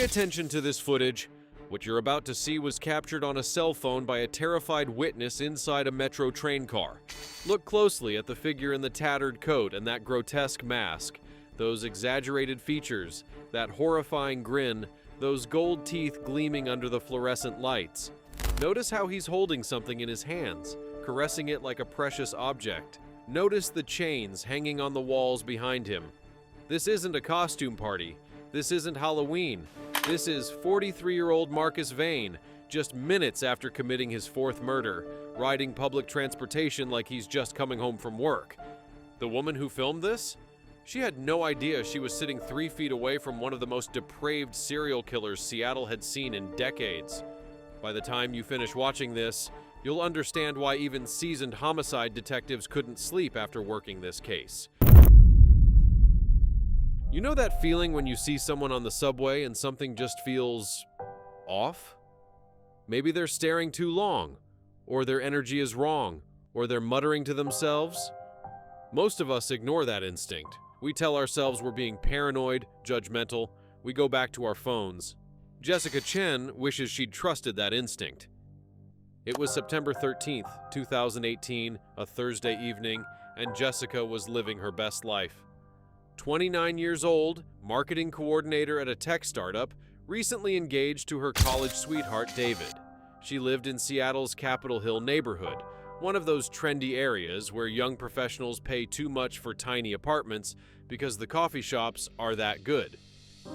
attention to this footage. What you're about to see was captured on a cell phone by a terrified witness inside a metro train car. Look closely at the figure in the tattered coat and that grotesque mask, those exaggerated features, that horrifying grin, those gold teeth gleaming under the fluorescent lights. Notice how he's holding something in his hands, caressing it like a precious object. Notice the chains hanging on the walls behind him. This isn't a costume party. This isn't Halloween. This is 43-year-old Marcus Bain, just minutes after committing his fourth murder, riding public transportation like he's just coming home from work. The woman who filmed this? She had no idea she was sitting 3 feet away from one of the most depraved serial killers Seattle had seen in decades. By the time you finish watching this, you'll understand why even seasoned homicide detectives couldn't sleep after working this case. You know that feeling when you see someone on the subway and something just feels off? Maybe they're staring too long, or their energy is wrong, or they're muttering to themselves. Most of us ignore that instinct. We tell ourselves we're being paranoid, judgmental. We go back to our phones. Jessica Chen wishes she'd trusted that instinct. It was September 13th, 2018, a Thursday evening, and Jessica was living her best life. 29 years old, marketing coordinator at a tech startup, recently engaged to her college sweetheart, David. She lived in Seattle's Capitol Hill neighborhood, one of those trendy areas where young professionals pay too much for tiny apartments because the coffee shops are that good.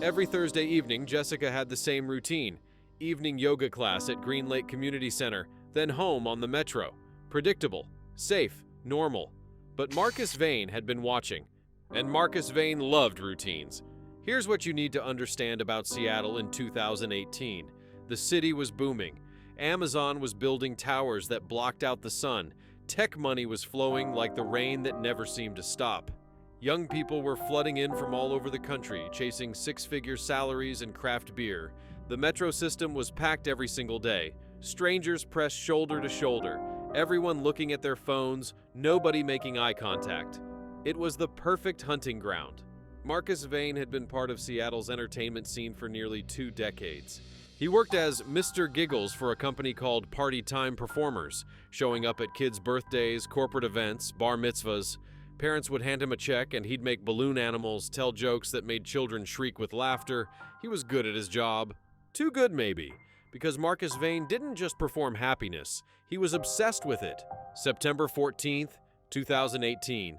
Every Thursday evening, Jessica had the same routine: evening yoga class at Green Lake Community Center, then home on the metro. Predictable, safe, normal. But Marcus Bain had been watching. And Marcus Bain loved routines. Here's what you need to understand about Seattle in 2018. The city was booming. Amazon was building towers that blocked out the sun. Tech money was flowing like the rain that never seemed to stop. Young people were flooding in from all over the country, chasing six-figure salaries and craft beer. The metro system was packed every single day. Strangers pressed shoulder to shoulder, everyone looking at their phones, nobody making eye contact. It was the perfect hunting ground. Marcus Bain had been part of Seattle's entertainment scene for nearly 2 decades. He worked as Mr. Giggles for a company called Party Time Performers, showing up at kids' birthdays, corporate events, bar mitzvahs. Parents would hand him a check and he'd make balloon animals, tell jokes that made children shriek with laughter. He was good at his job. Too good, maybe, because Marcus Bain didn't just perform happiness, he was obsessed with it. September 14th, 2018.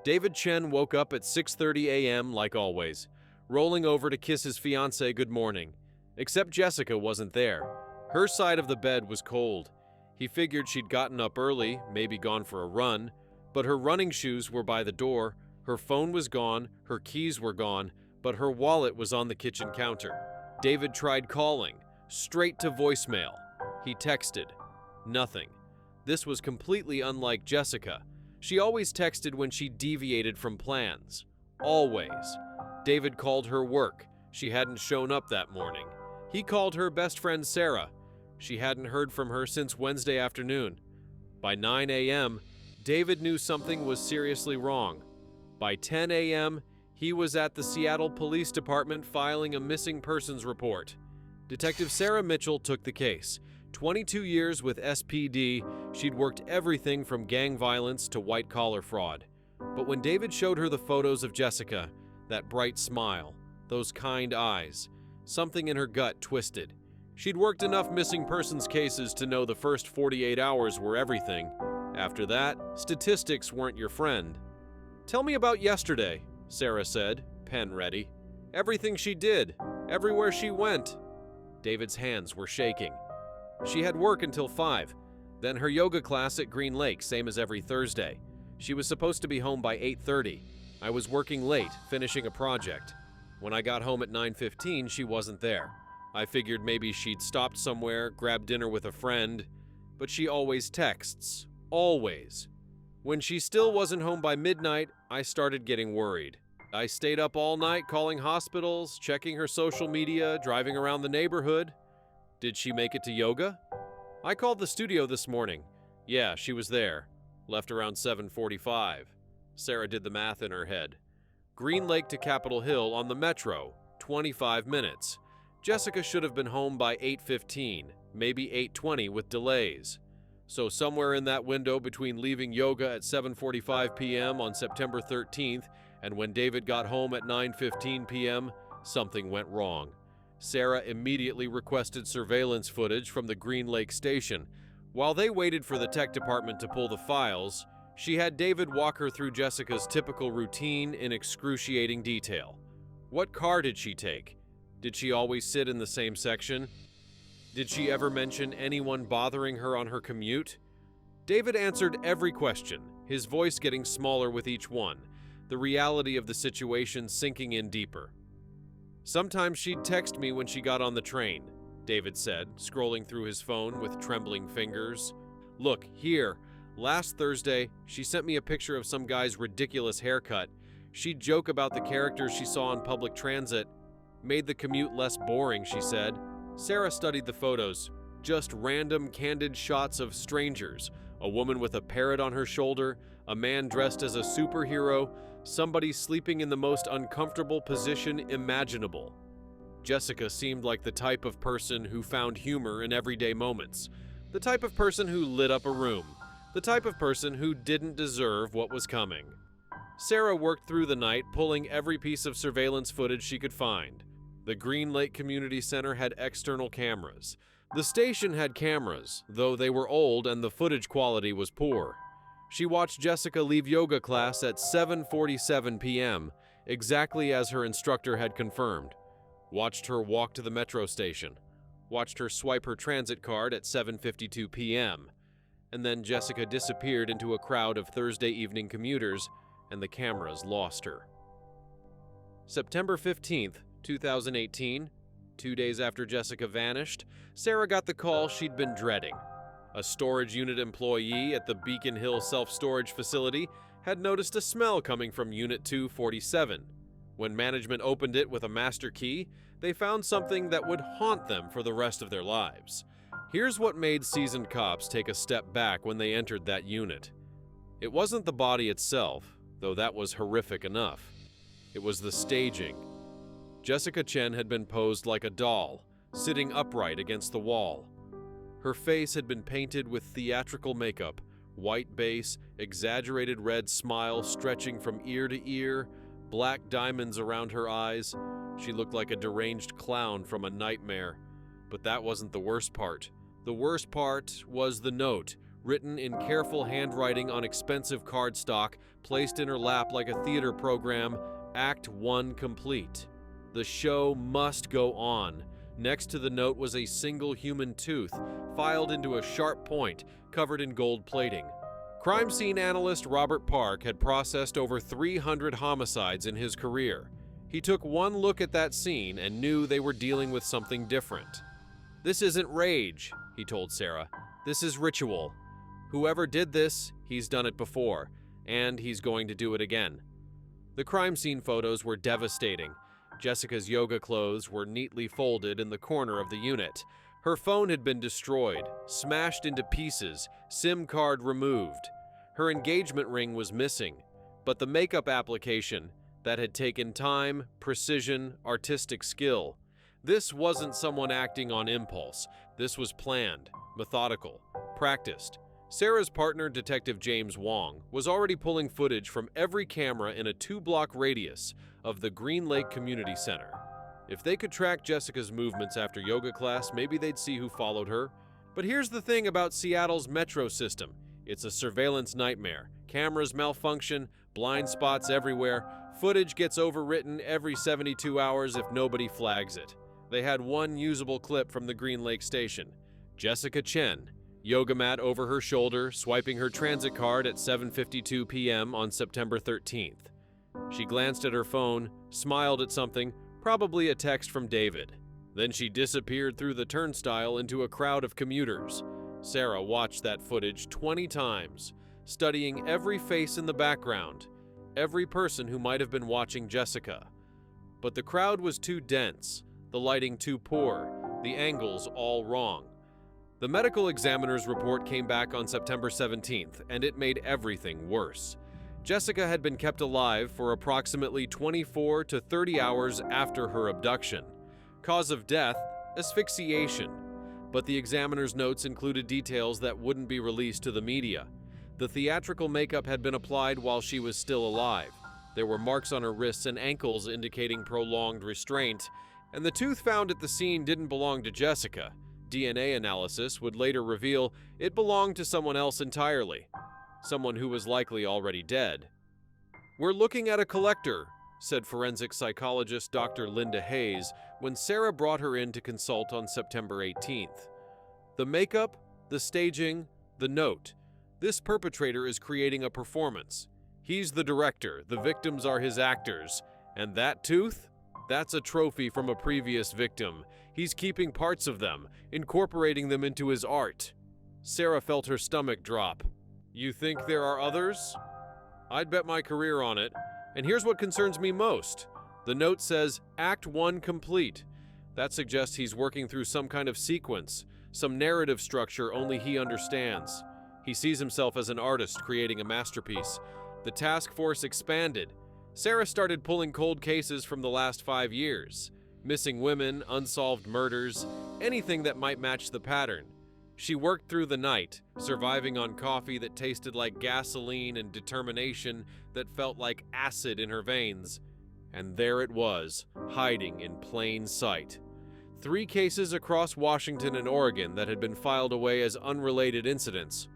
David Chen woke up at 6:30 a.m. like always, rolling over to kiss his fiancée good morning. Except Jessica wasn't there. Her side of the bed was cold. He figured she'd gotten up early, maybe gone for a run, but her running shoes were by the door, her phone was gone, her keys were gone, but her wallet was on the kitchen counter. David tried calling, straight to voicemail. He texted. Nothing. This was completely unlike Jessica. She always texted when she deviated from plans. Always. David called her work. She hadn't shown up that morning. He called her best friend Sarah. She hadn't heard from her since Wednesday afternoon. By 9 a.m., David knew something was seriously wrong. By 10 a.m., he was at the Seattle Police Department filing a missing persons report. Detective Sarah Mitchell took the case. 22 years with SPD, she'd worked everything from gang violence to white-collar fraud. But when David showed her the photos of Jessica, that bright smile, those kind eyes, something in her gut twisted. She'd worked enough missing persons cases to know the first 48 hours were everything. After that, statistics weren't your friend. "Tell me about yesterday," Sarah said, pen ready. "Everything she did, everywhere she went." David's hands were shaking. She had work until 5, then her yoga class at Green Lake, same as every Thursday. She was supposed to be home by 8:30. I was working late, finishing a project. When I got home at 9:15, she wasn't there. I figured maybe she'd stopped somewhere, grabbed dinner with a friend, but she always texts. Always. When she still wasn't home by midnight, I started getting worried. I stayed up all night calling hospitals, checking her social media, driving around the neighborhood. Did she make it to yoga? I called the studio this morning. Yeah, she was there. Left around 7:45. Sarah did the math in her head. Green Lake to Capitol Hill on the metro, 25 minutes. Jessica should have been home by 8:15, maybe 8:20 with delays. So somewhere in that window between leaving yoga at 7:45 p.m. on September 13th and when David got home at 9:15 p.m., something went wrong. Sarah immediately requested surveillance footage from the Green Lake station. While they waited for the tech department to pull the files, she had David walk her through Jessica's typical routine in excruciating detail. What car did she take? Did she always sit in the same section? Did she ever mention anyone bothering her on her commute? David answered every question, his voice getting smaller with each one, the reality of the situation sinking in deeper. "Sometimes she'd text me when she got on the train," David said, scrolling through his phone with trembling fingers. "Look, here. Last Thursday, she sent me a picture of some guy's ridiculous haircut. She'd joke about the characters she saw on public transit. Made the commute less boring," she said. Sarah studied the photos. Just random, candid shots of strangers. A woman with a parrot on her shoulder, a man dressed as a superhero, somebody sleeping in the most uncomfortable position imaginable. Jessica seemed like the type of person who found humor in everyday moments. The type of person who lit up a room. The type of person who didn't deserve what was coming. Sarah worked through the night, pulling every piece of surveillance footage she could find. The Green Lake Community Center had external cameras. The station had cameras, though they were old and the footage quality was poor. She watched Jessica leave yoga class at 7:47 p.m., exactly as her instructor had confirmed. Watched her walk to the metro station. Watched her swipe her transit card at 7:52 p.m. And then Jessica disappeared into a crowd of Thursday evening commuters, and the cameras lost her. September 15th, 2018, 2 days after Jessica vanished, Sarah got the call she'd been dreading. A storage unit employee at the Beacon Hill self-storage facility had noticed a smell coming from Unit 247. When management opened it with a master key, they found something that would haunt them for the rest of their lives. Here's what made seasoned cops take a step back when they entered that unit. It wasn't the body itself, though that was horrific enough. It was the staging. Jessica Chen had been posed like a doll, sitting upright against the wall. Her face had been painted with theatrical makeup, white base, exaggerated red smile stretching from ear to ear, black diamonds around her eyes. She looked like a deranged clown from a nightmare. But that wasn't the worst part. The worst part was the note, written in careful handwriting on expensive cardstock, placed in her lap like a theater program, Act 1 complete. The show must go on. Next to the note was a single human tooth, filed into a sharp point, covered in gold plating. Crime scene analyst Robert Park had processed over 300 homicides in his career. He took one look at that scene and knew they were dealing with something different. "This isn't rage," he told Sarah. "This is ritual. Whoever did this, he's done it before, and he's going to do it again." The crime scene photos were devastating. Jessica's yoga clothes were neatly folded in the corner of the unit. Her phone had been destroyed, smashed into pieces, SIM card removed. Her engagement ring was missing, but the makeup application that had taken time, precision, artistic skill. This wasn't someone acting on impulse. This was planned, methodical, practiced. Sarah's partner, Detective James Wong, was already pulling footage from every camera in a 2-block radius of the Green Lake Community Center. If they could track Jessica's movements after yoga class, maybe they'd see who followed her. But here's the thing about Seattle's metro system. It's a surveillance nightmare. Cameras malfunction, blind spots everywhere. Footage gets overwritten every 72 hours if nobody flags it. They had one usable clip from the Green Lake station. Jessica Chen, yoga mat over her shoulder, swiping her transit card at 7:52 p.m. on September 13th. She glanced at her phone, smiled at something, probably a text from David. Then she disappeared through the turnstile into a crowd of commuters. Sarah watched that footage 20 times, studying every face in the background, every person who might have been watching Jessica. But the crowd was too dense, the lighting too poor, the angles all wrong. The medical examiner's report came back on September 17th, and it made everything worse. Jessica had been kept alive for approximately 24 to 30 hours after her abduction. Cause of death, asphyxiation. But the examiner's notes included details that wouldn't be released to the media. The theatrical makeup had been applied while she was still alive. There were marks on her wrists and ankles indicating prolonged restraint, and the tooth found at the scene didn't belong to Jessica. DNA analysis would later reveal it belonged to someone else entirely, someone who was likely already dead. "We're looking at a collector," said forensic psychologist Dr. Linda Hayes when Sarah brought her in to consult on September 18th. "The makeup, the staging, the note. This perpetrator is creating a performance. He's the director, the victims are his actors. And that tooth? That's a trophy from a previous victim. He's keeping parts of them, incorporating them into his art." Sarah felt her stomach drop. "You think there are others?" "I'd bet my career on it. And here's what concerns me most. The note says, Act 1 complete. That suggests he's working through some kind of sequence, some narrative structure only he understands. He sees himself as an artist creating a masterpiece. The task force expanded. Sarah started pulling cold cases from the last 5 years. Missing women, unsolved murders, anything that might match the pattern. She worked through the night, surviving on coffee that tasted like gasoline and determination that felt like acid in her veins. And there it was, hiding in plain sight. 3 cases across Washington and Oregon that had been filed away as unrelated incidents.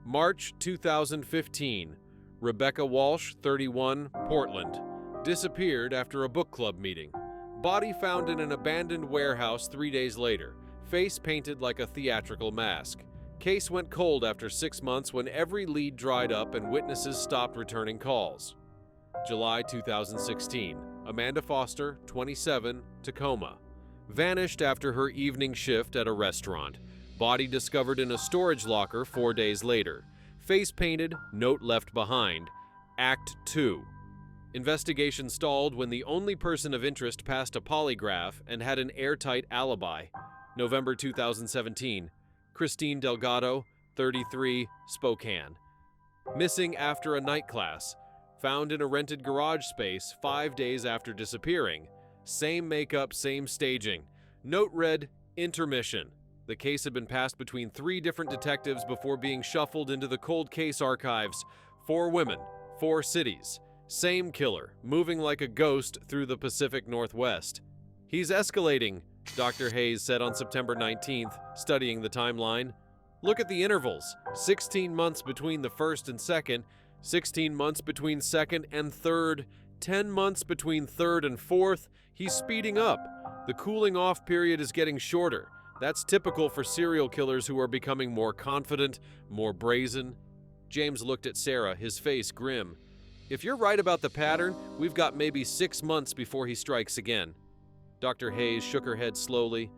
March 2015, Rebecca Walsh, 31, Portland, disappeared after a book club meeting. Body found in an abandoned warehouse 3 days later. Face painted like a theatrical mask. Case went cold after 6 months when every lead dried up and witnesses stopped returning calls. July 2016, Amanda Foster, 27, Tacoma. Vanished after her evening shift at a restaurant. Body discovered in a storage locker 4 days later. Face painted, note left behind. Act 2. Investigation stalled when the only person of interest passed a polygraph and had an airtight alibi. November 2017, Christine Delgado, 33, Spokane. Missing after a night class. Found in a rented garage space 5 days after disappearing. Same makeup, same staging. Note read, intermission. The case had been passed between 3 different detectives before being shuffled into the cold case archives. 4 women, 4 cities. Same killer, moving like a ghost through the Pacific Northwest. "He's escalating," Dr. Hayes said on September 19th, studying the timeline. "Look at the intervals. 16 months between the first and second, 16 months between second and third, 10 months between third and fourth. He's speeding up. The cooling off period is getting shorter. That's typical for serial killers who are becoming more confident, more brazen." James looked at Sarah, his face grim. "If you're right about the pattern, we've got maybe 6 months before he strikes again." Dr. Hayes shook her head slowly.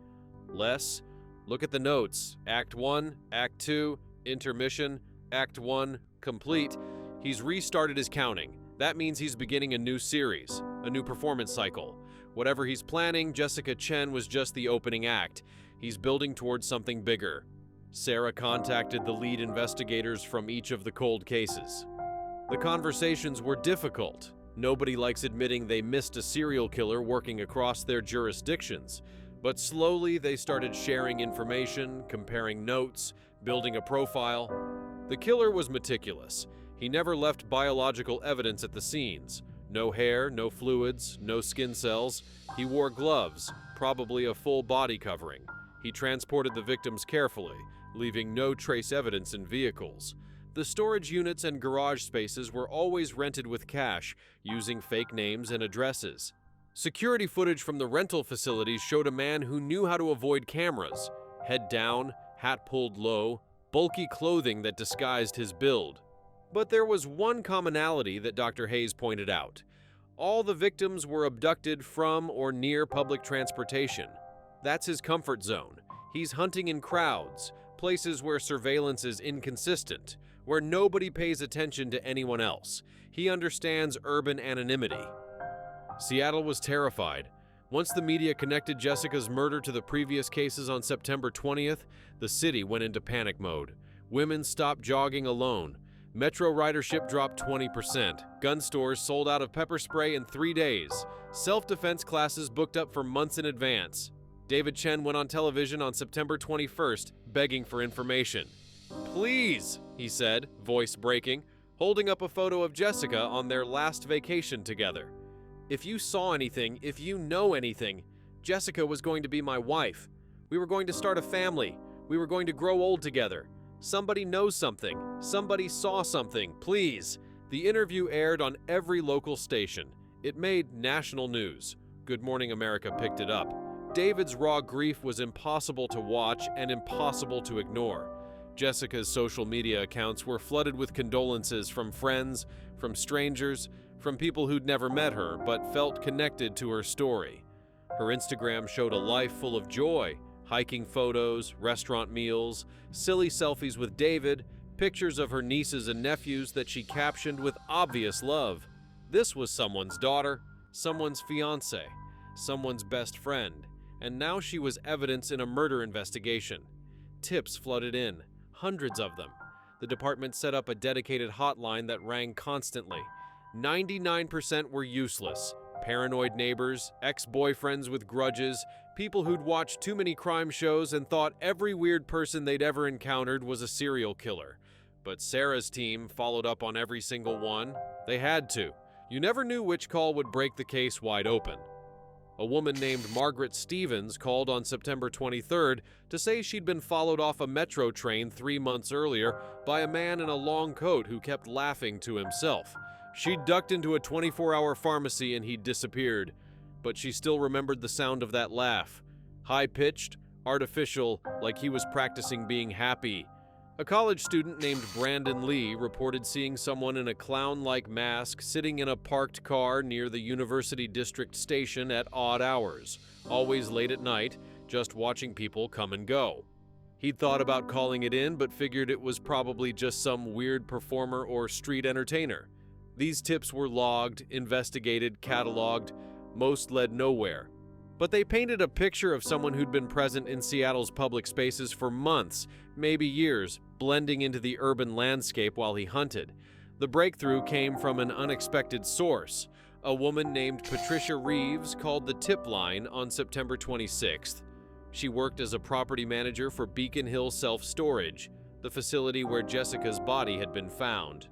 "Les, look at the notes. Act 1, Act 2, intermission, Act 1, complete. He's restarted his counting. That means he's beginning a new series, a new performance cycle. Whatever he's planning, Jessica Chen was just the opening act. He's building towards something bigger." Sarah contacted the lead investigators from each of the cold cases. The conversations were difficult. Nobody likes admitting they missed a serial killer working across their jurisdictions, but slowly they started sharing information, comparing notes, building a profile. The killer was meticulous. He never left biological evidence at the scenes. No hair, no fluids, no skin cells. He wore gloves, probably a full body covering. He transported the victims carefully, leaving no trace evidence in vehicles. The storage units and garage spaces were always rented with cash, using fake names and addresses. Security footage from the rental facilities showed a man who knew how to avoid cameras. Head down, hat pulled low, bulky clothing that disguised his build. But there was one commonality that Dr. Hayes pointed out. All the victims were abducted from or near public transportation. That's his comfort zone. He's hunting in crowds, places where surveillance is inconsistent, where nobody pays attention to anyone else. He understands urban anonymity. Seattle was terrified. Once the media connected Jessica's murder to the previous cases on September 20th, the city went into panic mode. Women stopped jogging alone. Metro ridership dropped 20%. Gun stores sold out of pepper spray in 3 days. Self-defense classes booked up for months in advance. David Chen went on television on September 21st, begging for information. "Please," he said, voice breaking, holding up a photo of Jessica on their last vacation together. "If you saw anything, if you know anything, Jessica was going to be my wife. We were going to start a family. We were going to grow old together. Somebody knows something. Somebody saw something. Please." The interview aired on every local station. It made national news. Good Morning America picked it up. David's raw grief was impossible to watch and impossible to ignore. Jessica's social media accounts were flooded with condolences from friends, from strangers, from people who'd never met her but felt connected to her story. Her Instagram showed a life full of joy, hiking photos, restaurant meals, silly selfies with David, pictures of her nieces and nephews that she captioned with obvious love. This was someone's daughter, someone's fiancé, someone's best friend, and now she was evidence in a murder investigation. Tips flooded in, hundreds of them. The department set up a dedicated hotline that rang constantly. 99% were useless. Paranoid neighbors, ex-boyfriends with grudges, people who'd watched too many crime shows and thought every weird person they'd ever encountered was a serial killer. But Sarah's team followed up on every single one. They had to. You never knew which call would break the case wide open. A woman named Margaret Stevens called on September 23rd to say she'd been followed off a metro train 3 months earlier by a man in a long coat who kept laughing to himself. She'd ducked into a 24-hour pharmacy and he'd disappeared, but she still remembered the sound of that laugh. High-pitched, artificial, like he was practicing being happy. A college student named Brandon Lee reported seeing someone in a clown-like mask sitting in a parked car near the University District Station at odd hours, always late at night, just watching people come and go. He'd thought about calling it in, but figured it was probably just some weird performer or street entertainer. These tips were logged, investigated, cataloged. Most led nowhere. But they painted a picture of someone who'd been present in Seattle's public spaces for months, maybe years, blending into the urban landscape while he hunted. The breakthrough came from an unexpected source. A woman named Patricia Reeves called the tip line on September 26th. She worked as a property manager for Beacon Hill Self-Storage, the facility where Jessica's body had been found.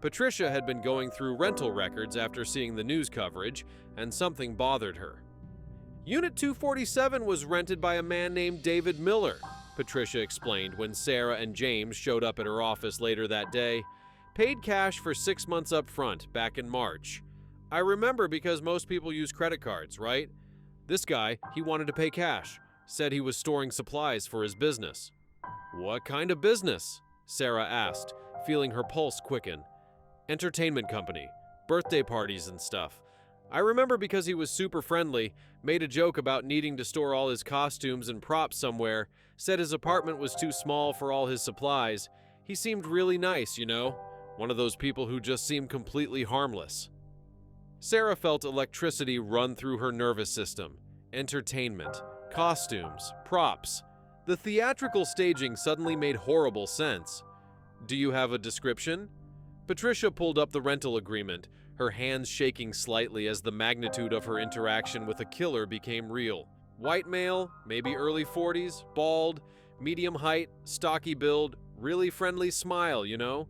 Patricia had been going through rental records after seeing the news coverage, and something bothered her. Unit 247 was rented by a man named David Miller, Patricia explained when Sarah and James showed up at her office later that day. Paid cash for 6 months up front, back in March. I remember because most people use credit cards, right? This guy, he wanted to pay cash, said he was storing supplies for his business. What kind of business? Sarah asked, feeling her pulse quicken. Entertainment company, birthday parties and stuff. I remember because he was super friendly, made a joke about needing to store all his costumes and props somewhere, said his apartment was too small for all his supplies. He seemed really nice, you know, one of those people who just seem completely harmless. Sarah felt electricity run through her nervous system. Entertainment, costumes, props. The theatrical staging suddenly made horrible sense. Do you have a description? Patricia pulled up the rental agreement, her hands shaking slightly as the magnitude of her interaction with a killer became real. White male, maybe early 40s, bald, medium height, stocky build, really friendly smile, you know?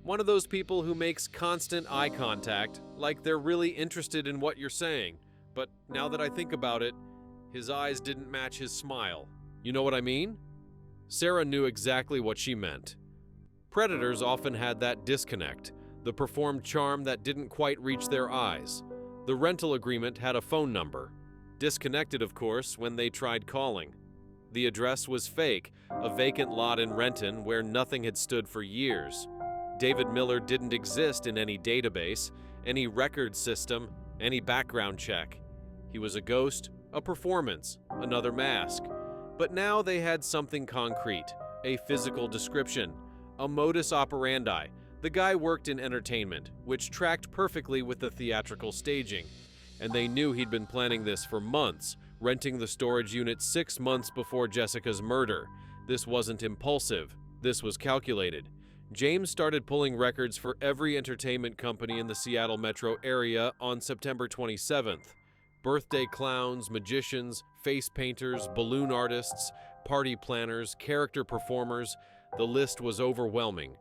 One of those people who makes constant eye contact, like they're really interested in what you're saying. But now that I think about it, his eyes didn't match his smile. You know what I mean? Sarah knew exactly what she meant. Predators often had that disconnect, the performed charm that didn't quite reach their eyes. The rental agreement had a phone number. Disconnected, of course, when they tried calling. The address was fake, a vacant lot in Renton where nothing had stood for years. David Miller didn't exist in any database, any record system, any background check. He was a ghost, a performance, another mask. But now they had something concrete, a physical description, a modus operandi. The guy worked in entertainment, which tracked perfectly with the theatrical staging. And they knew he'd been planning this for months, renting the storage unit 6 months before Jessica's murder. This wasn't impulsive. This was calculated. James started pulling records for every entertainment company in the Seattle metro area on September 27th. Birthday clowns, magicians, face painters, balloon artists, party planners, character performers. The list was overwhelming.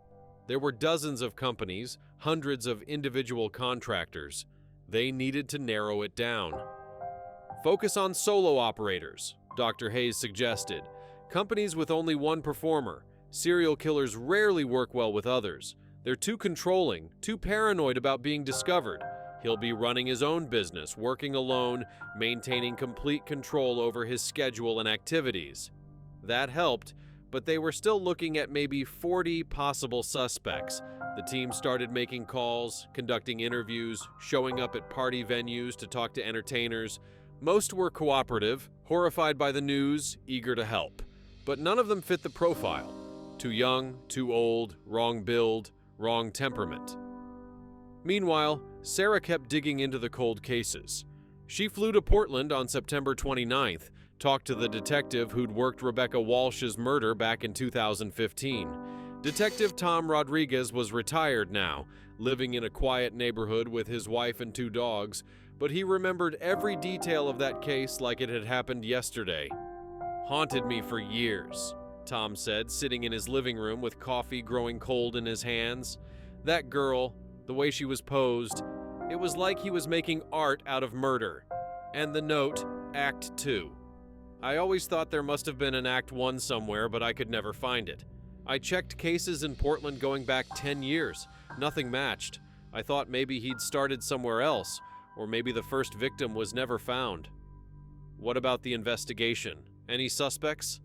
There were dozens of companies, hundreds of individual contractors. They needed to narrow it down. Focus on solo operators, Dr. Hayes suggested. Companies with only one performer. Serial killers rarely work well with others. They're too controlling, too paranoid about being discovered. He'll be running his own business, working alone, maintaining complete control over his schedule and activities. That helped, but they were still looking at maybe 40 possible suspects. The team started making calls, conducting interviews, showing up at party venues to talk to entertainers. Most were cooperative, horrified by the news, eager to help. But none of them fit the profile. Too young, too old, wrong build, wrong temperament. Meanwhile, Sarah kept digging into the cold cases. She flew to Portland on September 29th, talked to the detective who'd worked Rebecca Walsh's murder back in 2015. Detective Tom Rodriguez was retired now, living in a quiet neighborhood with his wife and 2 dogs, but he remembered every detail of that case like it had happened yesterday. "Haunted me for years," Tom said, sitting in his living room with coffee growing cold in his hands. That girl, the way she was posed, it was like he was making art out of murder. And the note, Act 2. I always thought there must have been an Act 1 somewhere, but I could never find it. I checked cases in Portland going back 10 years. Nothing matched. I thought maybe he'd started somewhere else, or maybe the first victim was never found. What about the investigation? Any suspects?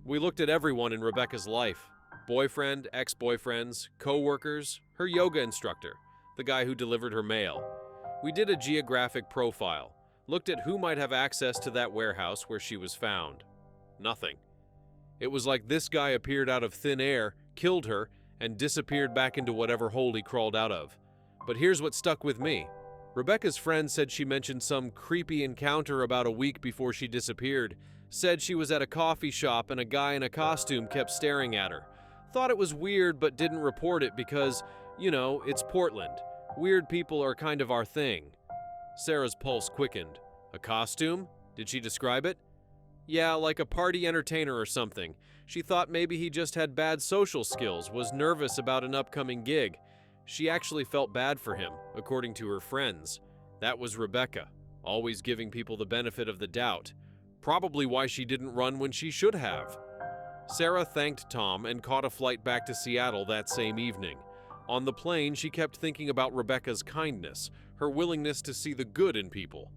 We looked at everyone in Rebecca's life. Boyfriend, ex-boyfriends, co-workers, her yoga instructor, the guy who delivered her mail. We did a geographic profile, looked at who might have access to that warehouse where she was found. Nothing. It was like this guy appeared out of thin air, killed her, and disappeared back into whatever hole he crawled out of. But here's what stuck with me. Rebecca's friend said she mentioned some creepy encounter about a week before she disappeared. Said she was at a coffee shop and a guy in a costume kept staring at her. Thought it was weird but didn't report it because, it's Portland. Weird people are kind of our thing. Sarah's pulse quickened. A costume? Did she describe it? Yeah, like a party entertainer or something. She thought maybe he just had bad social skills, was nervous about an upcoming gig. She actually felt bad for him, according to her friends. That was Rebecca, always giving people the benefit of the doubt. Probably why she didn't run when she should have. Sarah thanked Tom and caught a flight back to Seattle that same evening. On the plane, she kept thinking about Rebecca's kindness, her willingness to see the good in people.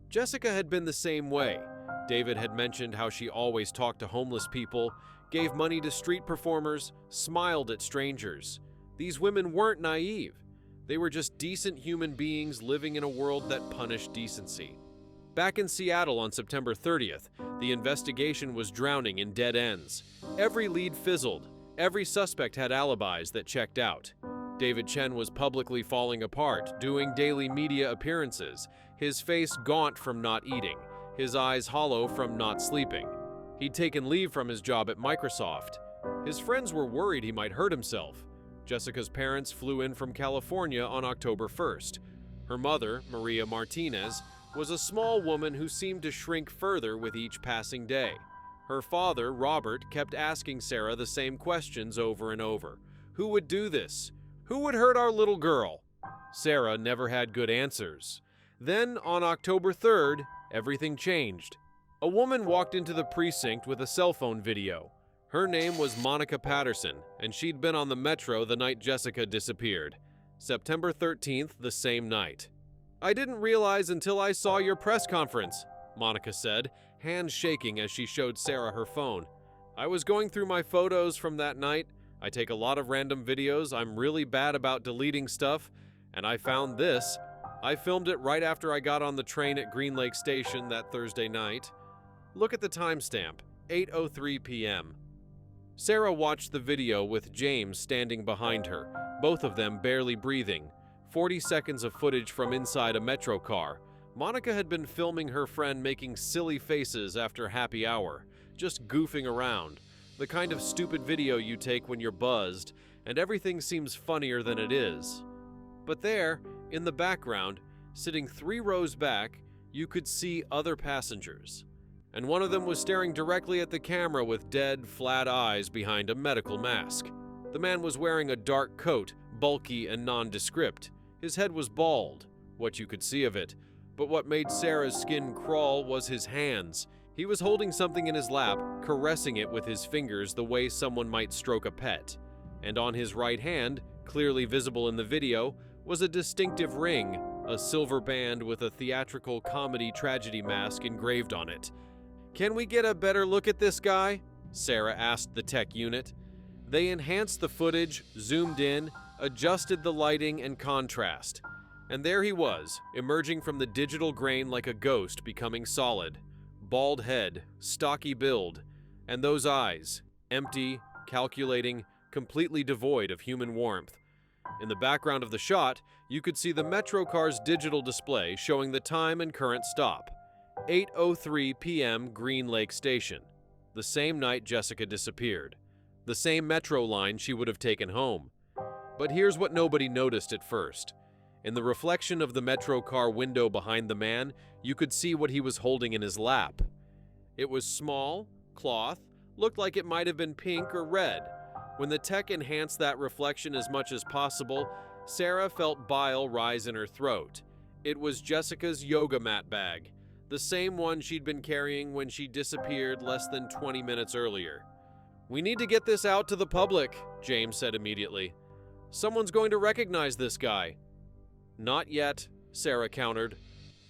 Jessica had been the same way. David had mentioned how she always talked to homeless people, gave money to street performers, smiled at strangers. These women weren't naive. They were just decent human beings living in a world that punished decency. Back in Seattle on September 30th, the investigation was drowning in dead ends. Every lead fizzled. Every suspect had alibis that checked out. David Chen was publicly falling apart, doing daily media appearances, his face gaunt from not eating, his eyes hollow from not sleeping. He'd taken leave from his job at Microsoft. His friends were worried he might hurt himself. Jessica's parents flew in from California on October 1st. Her mother, Maria Martinez, was a small woman who seemed to shrink further with each passing day. Her father, Robert, kept asking Sarah the same questions over and over. Who would do this? Who would hurt our little girl? Sarah never had good answers. Then, on October 3rd, everything changed. A woman walked into the precinct with a cell phone video. Her name was Monica Patterson, and she'd been on the metro the night Jessica disappeared. September 13th, the same night. I didn't realize until I saw your press conference, Monica said, hands shaking as she showed Sarah her phone. I was going through my photos from that night. I take a lot of random videos. I'm really bad about deleting stuff, and I found this. I filmed it right after I got on the train at Green Lake Station that Thursday night. Look at the timestamp, 8:03 p.m. Sarah watched the video with James standing behind her, both of them barely breathing. 40 seconds of footage from inside a metro car. Monica had been filming her friend making silly faces after happy hour, just goofing around. The kind of stupid video you take when you're buzzed, and everything seems funnier than it is. But there, in the background, sitting 3 rows back, you could see other passengers. and one of them was staring directly at the camera with dead, flat eyes behind a medical mask. The man was wearing a dark coat, bulky and nondescript. His head was bald, what you could see of it, but what made Sarah's skin crawl was his hands. He was holding something in his lap, caressing it with his fingers the way someone might stroke a pet. And on his right hand, clearly visible in the video, was a distinctive ring, a silver band with a theatrical comedy tragedy mask engraved on it. "Can we get a better look at this guy?" Sarah asked the tech unit. They enhanced the footage, zoomed in, adjusted the lighting and contrast. And there he was, emerging from the digital grain like a ghost becoming solid. Bald head, stocky build, and those eyes, empty, calculating, completely devoid of human warmth. In the background of the shot, you could see the Metro car's digital display showing the time and current stop. 8:03 p.m. Green Lake Station. The same night Jessica disappeared. The same Metro line she would have taken home. But here's what nobody noticed at first. In the reflection of the Metro car window behind the man, you could see what he was holding in his lap. It was small, cloth, looked like it might have been pink or red. When the tech enhanced that reflection as much as possible, Sarah felt bile rise in her throat. It was Jessica's yoga mat bag, the same one she'd been carrying when she disappeared less than 20 minutes earlier. "We need to get this out to the public," James said immediately. "Someone's going to recognize this guy." "Not yet," Sarah countered.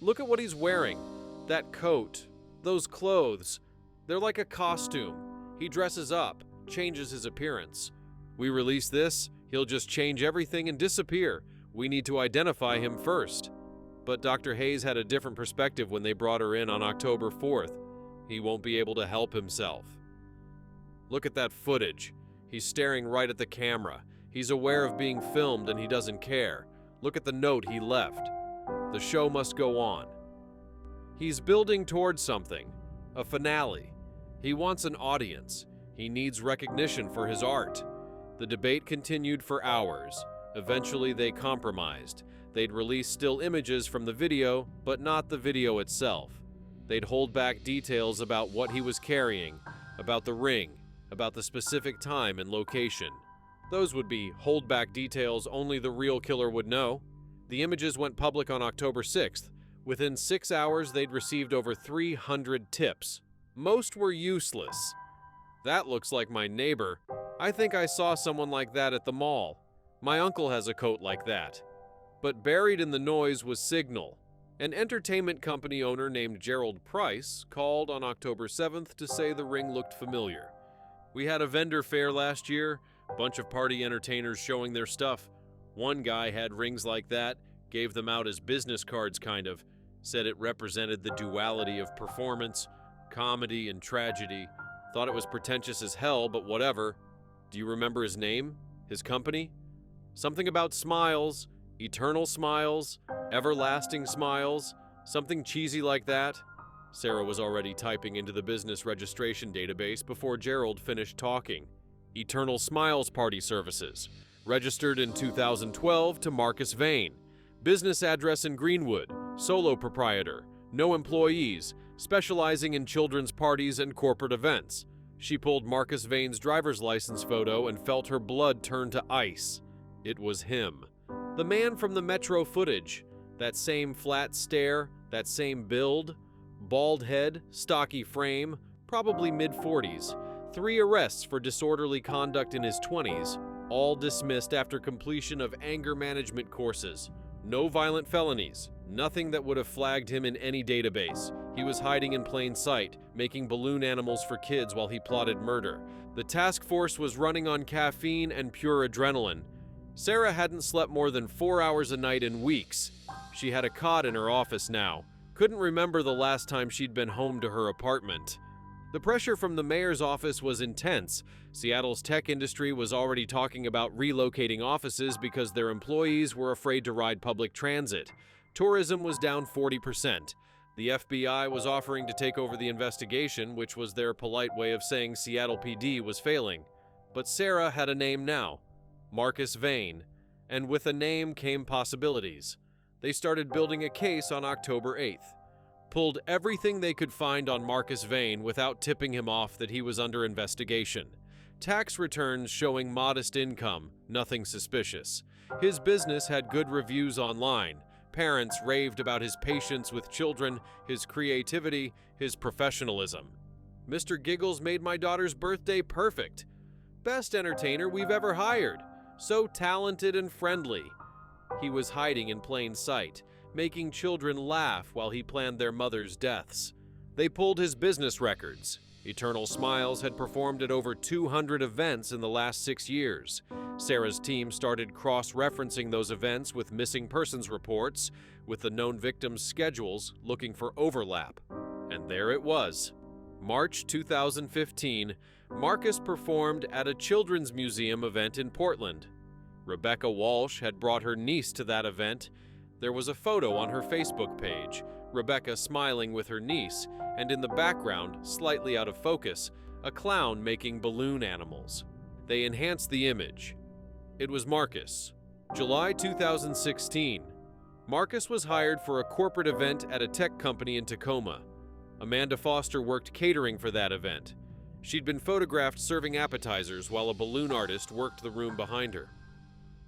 "Look at what he's wearing. That coat, those clothes. They're like a costume. He dresses up, changes his appearance. We release this, he'll just change everything and disappear. We need to identify him first." But Dr. Hayes had a different perspective when they brought her in on October 4th. He won't be able to help himself. "Look at that footage. He's staring right at the camera. He's aware of being filmed and he doesn't care. Look at the note he left. The show must go on. He's building towards something, a finale. He wants an audience. He needs recognition for his art." The debate continued for hours. Eventually they compromised. They'd release still images from the video, but not the video itself. They'd hold back details about what he was carrying, about the ring, about the specific time and location. Those would be hold-back details only the real killer would know. The images went public on October 6th. Within 6 hours, they'd received over 300 tips. Most were useless. "That looks like my neighbor. I think I saw someone like that at the mall. My uncle has a coat like that." But buried in the noise was Signal. An entertainment company owner named Gerald Price called on October 7th to say the ring looked familiar. "We had a vendor fair last year. Bunch of party entertainers showing their stuff. One guy had rings like that, gave them out as business cards kind of, said it represented the duality of performance, comedy and tragedy. Thought it was pretentious as hell, but whatever. Do you remember his name? His company? Something about smiles, eternal smiles, everlasting smiles, something cheesy like that." Sarah was already typing into the business registration database before Gerald finished talking. "Eternal Smiles Party Services. Registered in 2012 to Marcus Bain. Business address in Greenwood. Solo proprietor. No employees. Specializing in children's parties and corporate events." She pulled Marcus Bain's driver's license photo and felt her blood turn to ice. It was him. The man from the Metro footage. That same flat stare, that same build. Bald head, stocky frame, probably mid-40s. 3 arrests for disorderly conduct in his 20s, all dismissed after completion of anger management courses. No violent felonies, nothing that would have flagged him in any database. He was hiding in plain sight, making balloon animals for kids while he plotted murder. The task force was running on caffeine and pure adrenaline. Sarah hadn't slept more than 4 hours a night in weeks. She had a cot in her office now. Couldn't remember the last time she'd been home to her apartment. The pressure from the mayor's office was intense. Seattle's tech industry was already talking about relocating offices because their employees were afraid to ride public transit. Tourism was down 40%. The FBI was offering to take over the investigation, which was their polite way of saying Seattle PD was failing. But Sarah had a name now, Marcus Bain, and with a name came possibilities. They started building a case on October 8th. pulled everything they could find on Marcus Bain without tipping him off that he was under investigation. Tax returns showing modest income, nothing suspicious. His business had good reviews online. Parents raved about his patience with children, his creativity, his professionalism. "Mr. Giggles made my daughter's birthday perfect. Best entertainer we've ever hired. So talented and friendly." He was hiding in plain sight, making children laugh while he planned their mothers' deaths. They pulled his business records. Eternal Smiles had performed at over 200 events in the last 6 years. Sarah's team started cross-referencing those events with missing persons reports, with the known victims' schedules looking for overlap. And there it was. March 2015, Marcus performed at a children's museum event in Portland. Rebecca Walsh had brought her niece to that event. There was a photo on her Facebook page, Rebecca smiling with her niece, and in the background, slightly out of focus, a clown making balloon animals. They enhanced the image. It was Marcus. July 2016. Marcus was hired for a corporate event at a tech company in Tacoma. Amanda Foster worked catering for that event. She'd been photographed serving appetizers while a balloon artist worked the room behind her.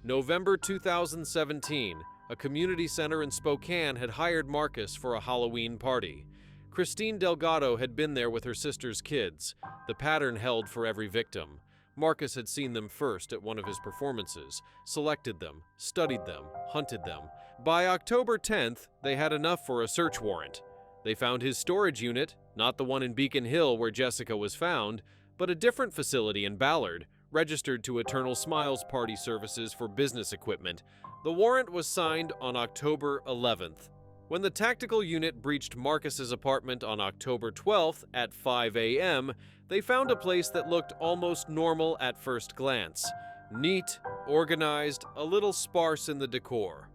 November 2017, a community center in Spokane had hired Marcus for a Halloween party. Christine Delgado had been there with her sister's kids. The pattern held for every victim. Marcus had seen them first at one of his performances, selected them, studied them, hunted them. By October 10th, they had enough for a search warrant. They found his storage unit, not the one in Beacon Hill where Jessica was found, but a different facility in Ballard, registered to Eternal Smiles Party Services for business equipment. The warrant was signed on October 11th. When the tactical unit breached Marcus's apartment on October 12th at 5 a.m., they found a place that looked almost normal at first glance. Neat, organized, a little sparse in the decor.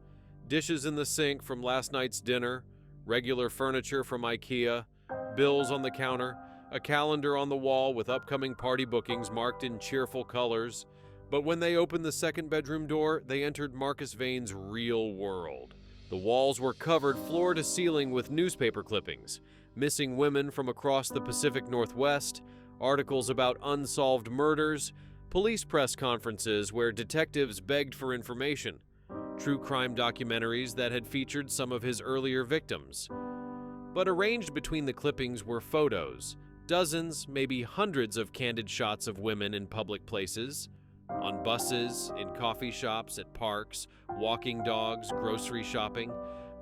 Dishes in the sink from last night's dinner, regular furniture from IKEA, bills on the counter, a calendar on the wall with upcoming party bookings marked in cheerful colors. But when they opened the second bedroom door, they entered Marcus Bain's real world. The walls were covered floor to ceiling with newspaper clippings, missing women from across the Pacific Northwest, articles about unsolved murders, police press conferences where detectives begged for information, true crime documentaries that had featured some of his earlier victims. But arranged between the clippings were photos, dozens, maybe hundreds of candid shots of women in public places, on buses, in coffee shops, at parks, walking dogs, grocery shopping.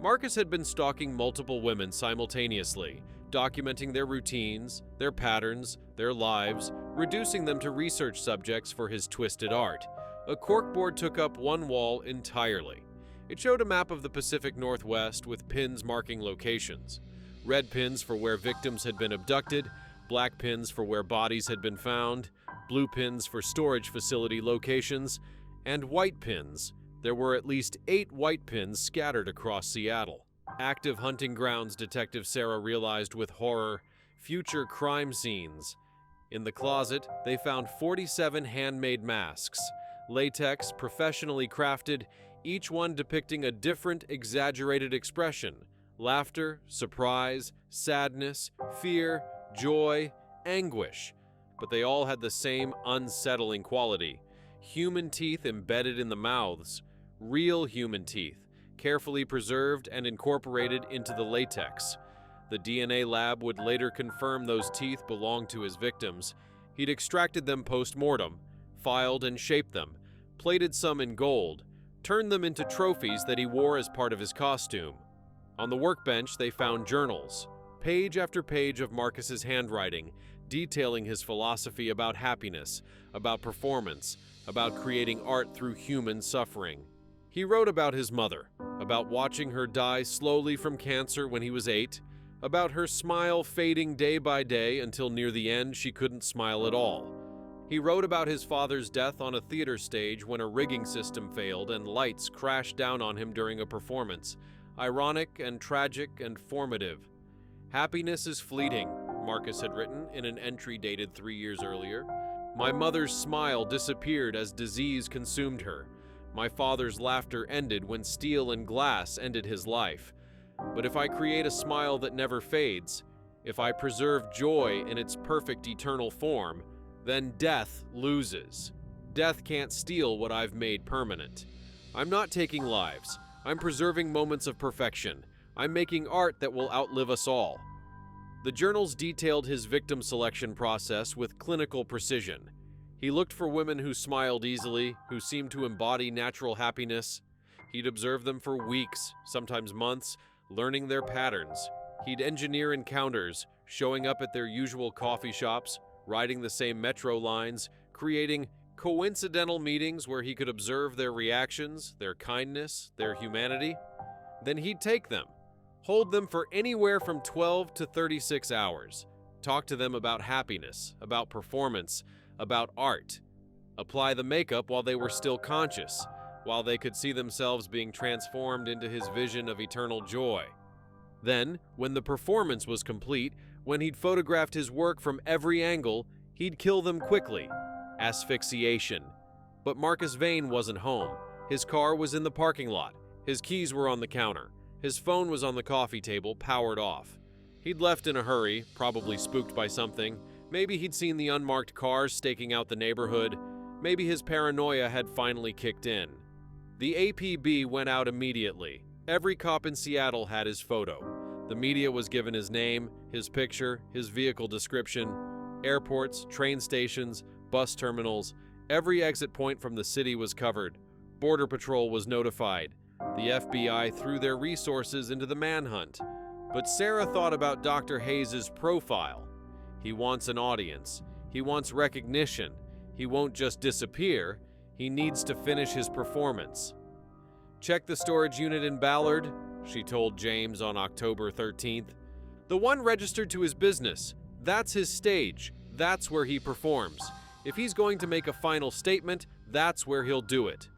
Marcus had been stalking multiple women simultaneously, documenting their routines, their patterns, their lives, reducing them to research subjects for his twisted art. A corkboard took up one wall entirely. It showed a map of the Pacific Northwest with pins marking locations. Red pins for where victims had been abducted, black pins for where bodies had been found, blue pins for storage facility locations, and white pins. There were at least 8 white pins scattered across Seattle. Active hunting grounds, Detective Sarah realized with horror, future crime scenes. In the closet, they found 47 handmade masks, latex, professionally crafted, each one depicting a different, exaggerated expression: laughter, surprise, sadness, fear, joy, anguish. But they all had the same unsettling quality: human teeth embedded in the mouths, real human teeth, carefully preserved and incorporated into the latex. The DNA lab would later confirm those teeth belonged to his victims. He'd extracted them post-mortem, filed and shaped them, plated some in gold, turned them into trophies that he wore as part of his costume. On the workbench, they found journals, page after page of Marcus's handwriting, detailing his philosophy about happiness, about performance, about creating art through human suffering. He wrote about his mother, about watching her die slowly from cancer when he was 8, about her smile fading day by day until near the end she couldn't smile at all. He wrote about his father's death on a theater stage when a rigging system failed and lights crashed down on him during a performance. Ironic and tragic and formative. "Happiness is fleeting," Marcus had written in an entry dated 3 years earlier. "My mother's smile disappeared as disease consumed her. My father's laughter ended when steel and glass ended his life. But if I create a smile that never fades, if I preserve joy in its perfect eternal form, then death loses. Death can't steal what I've made permanent. I'm not taking lives. I'm preserving moments of perfection. I'm making art that will outlive us all. The journals detailed his victim selection process with clinical precision. He looked for women who smiled easily, who seemed to embody natural happiness. He'd observe them for weeks, sometimes months, learning their patterns. He'd engineer encounters, showing up at their usual coffee shops, riding the same metro lines, creating coincidental meetings where he could observe their reactions, their kindness, their humanity. Then he'd take them, hold them for anywhere from 12 to 36 hours, talk to them about happiness, about performance, about art, apply the makeup while they were still conscious, while they could see themselves being transformed into his vision of eternal joy. Then, when the performance was complete, when he'd photographed his work from every angle, he'd kill them quickly. Asphyxiation. But Marcus Bain wasn't home. His car was in the parking lot. His keys were on the counter. His phone was on the coffee table, powered off. He'd left in a hurry, probably spooked by something. Maybe he'd seen the unmarked cars staking out the neighborhood. Maybe his paranoia had finally kicked in. The APB went out immediately. Every cop in Seattle had his photo. The media was given his name, his picture, his vehicle description. Airports, train stations, bus terminals, every exit point from the city was covered. Border Patrol was notified. The FBI threw their resources into the manhunt. But Sarah thought about Dr. Hayes' profile. He wants an audience. He wants recognition. He won't just disappear. He needs to finish his performance. "Check the storage unit in Ballard," she told James on October 13th. "The one registered to his business. That's his stage. That's where he performs. If he's going to make a final statement, that's where he'll do it."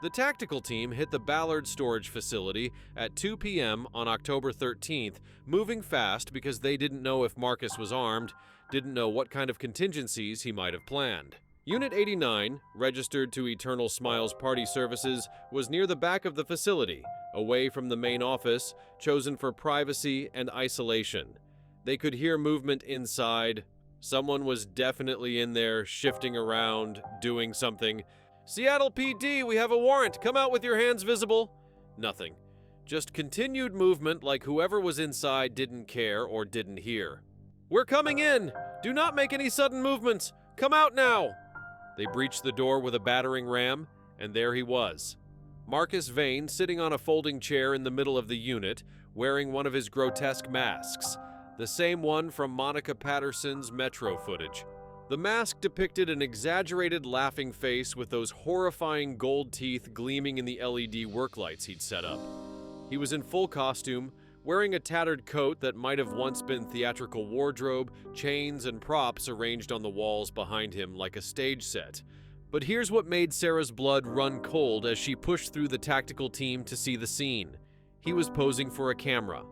The tactical team hit the Ballard storage facility at 2 p.m. on October 13th, moving fast because they didn't know if Marcus was armed, didn't know what kind of contingencies he might have planned. Unit 89, registered to Eternal Smiles Party Services, was near the back of the facility, away from the main office, chosen for privacy and isolation. They could hear movement inside. Someone was definitely in there, shifting around, doing something. "Seattle PD, we have a warrant. Come out with your hands visible." Nothing. Just continued movement like whoever was inside didn't care or didn't hear. "We're coming in. Do not make any sudden movements. Come out now." They breached the door with a battering ram, and there he was. Marcus Bain sitting on a folding chair in the middle of the unit, wearing one of his grotesque masks, the same one from Monica Patterson's Metro footage. The mask depicted an exaggerated laughing face with those horrifying gold teeth gleaming in the LED work lights he'd set up. He was in full costume, wearing a tattered coat that might have once been theatrical wardrobe, chains and props arranged on the walls behind him like a stage set. But here's what made Sarah's blood run cold as she pushed through the tactical team to see the scene. He was posing for a camera.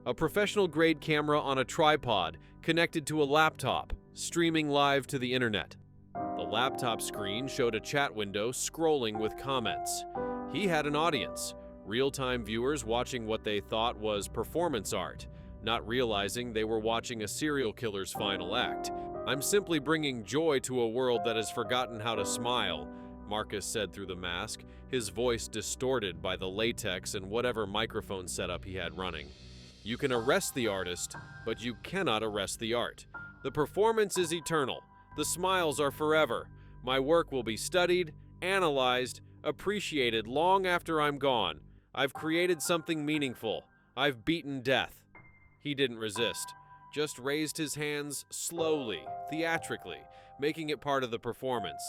A professional-grade camera on a tripod, connected to a laptop, streaming live to the internet. The laptop screen showed a chat window scrolling with comments. He had an audience, real-time viewers watching what they thought was performance art, not realizing they were watching a serial killer's final act. "I'm simply bringing joy to a world that has forgotten how to smile," Marcus said through the mask, his voice distorted by the latex and whatever microphone setup he had running. "You can arrest the artist, but you cannot arrest the art. The performance is eternal. The smiles are forever. My work will be studied, analyzed, appreciated long after I'm gone. I've created something meaningful. I've beaten death." He didn't resist, just raised his hands slowly, theatrically, making it part of the performance.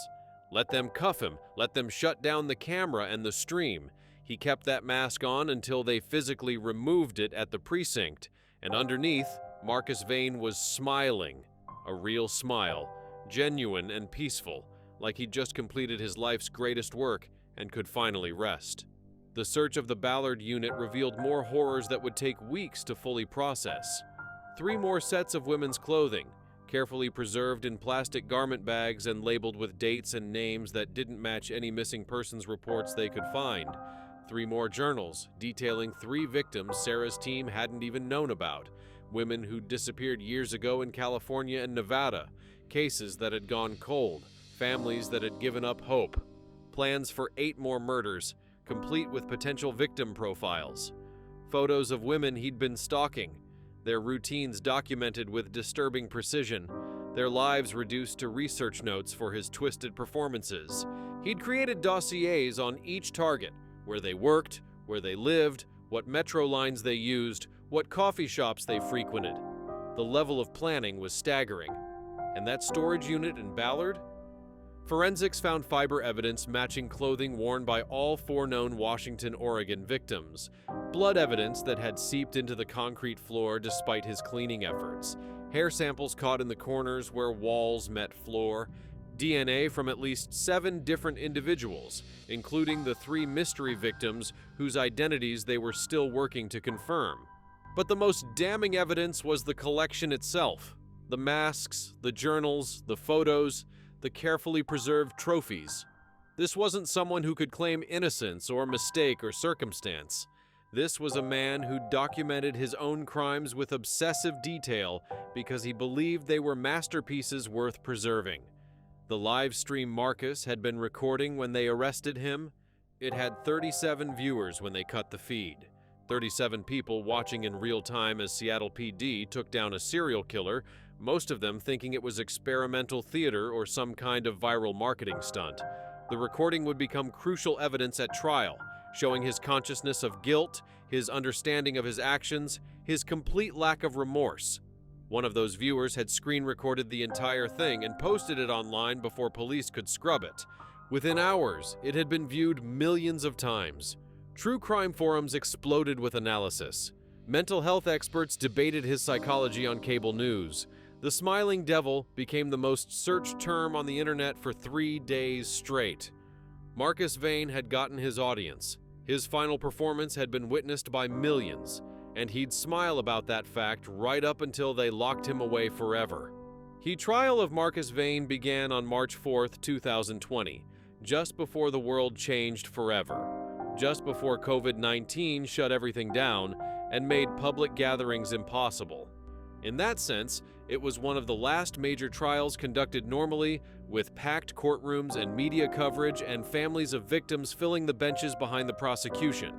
Let them cuff him, let them shut down the camera and the stream. He kept that mask on until they physically removed it at the precinct, and underneath, Marcus Bain was smiling, a real smile, genuine and peaceful, like he'd just completed his life's greatest work and could finally rest. The search of the Ballard unit revealed more horrors that would take weeks to fully process. 3 more sets of women's clothing, carefully preserved in plastic garment bags and labeled with dates and names that didn't match any missing persons reports they could find. 3 more journals detailing 3 victims Sarah's team hadn't even known about, women who disappeared years ago in California and Nevada, cases that had gone cold, families that had given up hope, plans for 8 more murders, complete with potential victim profiles, photos of women he'd been stalking, their routines documented with disturbing precision, their lives reduced to research notes for his twisted performances. He'd created dossiers on each target, where they worked, where they lived, what metro lines they used, what coffee shops they frequented. The level of planning was staggering. And that storage unit in Ballard? Forensics found fiber evidence matching clothing worn by all 4 known Washington, Oregon victims, blood evidence that had seeped into the concrete floor despite his cleaning efforts, hair samples caught in the corners where walls met floor, DNA from at least 7 different individuals, including the 3 mystery victims whose identities they were still working to confirm. But the most damning evidence was the collection itself. The masks, the journals, the photos, the carefully preserved trophies. This wasn't someone who could claim innocence or mistake or circumstance. This was a man who documented his own crimes with obsessive detail because he believed they were masterpieces worth preserving. The live stream Marcus had been recording when they arrested him, it had 37 viewers when they cut the feed. 37 people watching in real time as Seattle PD took down a serial killer, most of them thinking it was experimental theater or some kind of viral marketing stunt. The recording would become crucial evidence at trial, showing his consciousness of guilt, his understanding of his actions, his complete lack of remorse. One of those viewers had screen recorded the entire thing and posted it online before police could scrub it. Within hours, it had been viewed millions of times. True crime forums exploded with analysis. Mental health experts debated his psychology on cable news. The smiling devil became the most searched term on the internet for 3 days straight. Marcus Bain had gotten his audience. His final performance had been witnessed by millions, and he'd smile about that fact right up until they locked him away forever. The trial of Marcus Bain began on March 4th, 2020, just before the world changed forever, just before COVID-19 shut everything down and made public gatherings impossible. In that sense, it was one of the last major trials conducted normally, with packed courtrooms and media coverage and families of victims filling the benches behind the prosecution.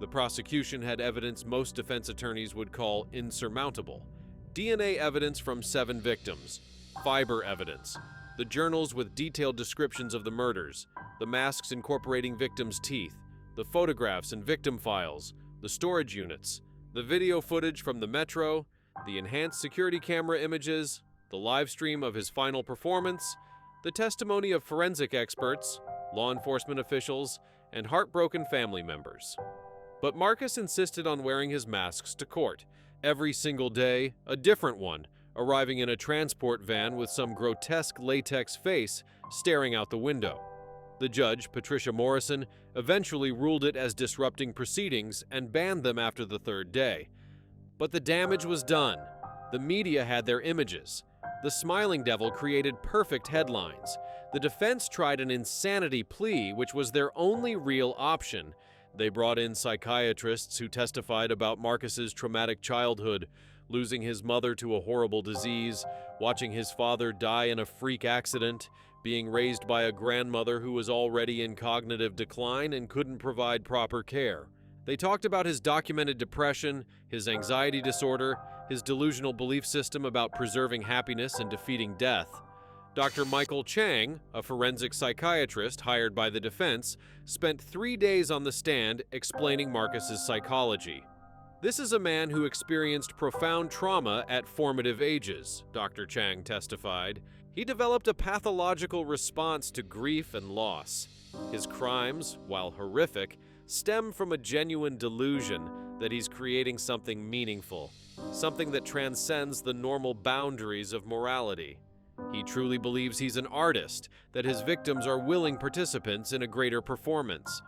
The prosecution had evidence most defense attorneys would call insurmountable. DNA evidence from 7 victims, fiber evidence, the journals with detailed descriptions of the murders, the masks incorporating victims' teeth, the photographs and victim files, the storage units, the video footage from the metro, the enhanced security camera images, the live stream of his final performance, the testimony of forensic experts, law enforcement officials, and heartbroken family members. But Marcus insisted on wearing his masks to court. Every single day, a different one, arriving in a transport van with some grotesque latex face staring out the window. The judge, Patricia Morrison, eventually ruled it as disrupting proceedings and banned them after the 3rd day. But the damage was done. The media had their images. The smiling devil created perfect headlines. The defense tried an insanity plea, which was their only real option. They brought in psychiatrists who testified about Marcus's traumatic childhood, losing his mother to a horrible disease, watching his father die in a freak accident, being raised by a grandmother who was already in cognitive decline and couldn't provide proper care. They talked about his documented depression, his anxiety disorder, his delusional belief system about preserving happiness and defeating death. Dr. Michael Chang, a forensic psychiatrist hired by the defense, spent 3 days on the stand explaining Marcus's psychology. This is a man who experienced profound trauma at formative ages, Dr. Chang testified. He developed a pathological response to grief and loss. His crimes, while horrific, stem from a genuine delusion that he's creating something meaningful, something that transcends the normal boundaries of morality. He truly believes he's an artist, that his victims are willing participants in a greater performance.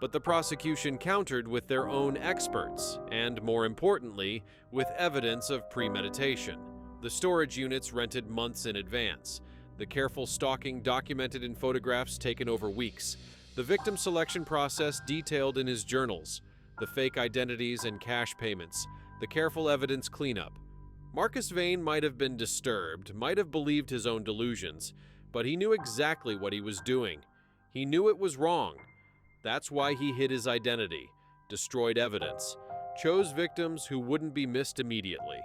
But the prosecution countered with their own experts, and more importantly, with evidence of premeditation. The storage units rented months in advance, the careful stalking documented in photographs taken over weeks, The victim selection process detailed in his journals, the fake identities and cash payments, the careful evidence cleanup. Marcus Bain might have been disturbed, might have believed his own delusions, but he knew exactly what he was doing. He knew it was wrong. That's why he hid his identity, destroyed evidence, chose victims who wouldn't be missed immediately.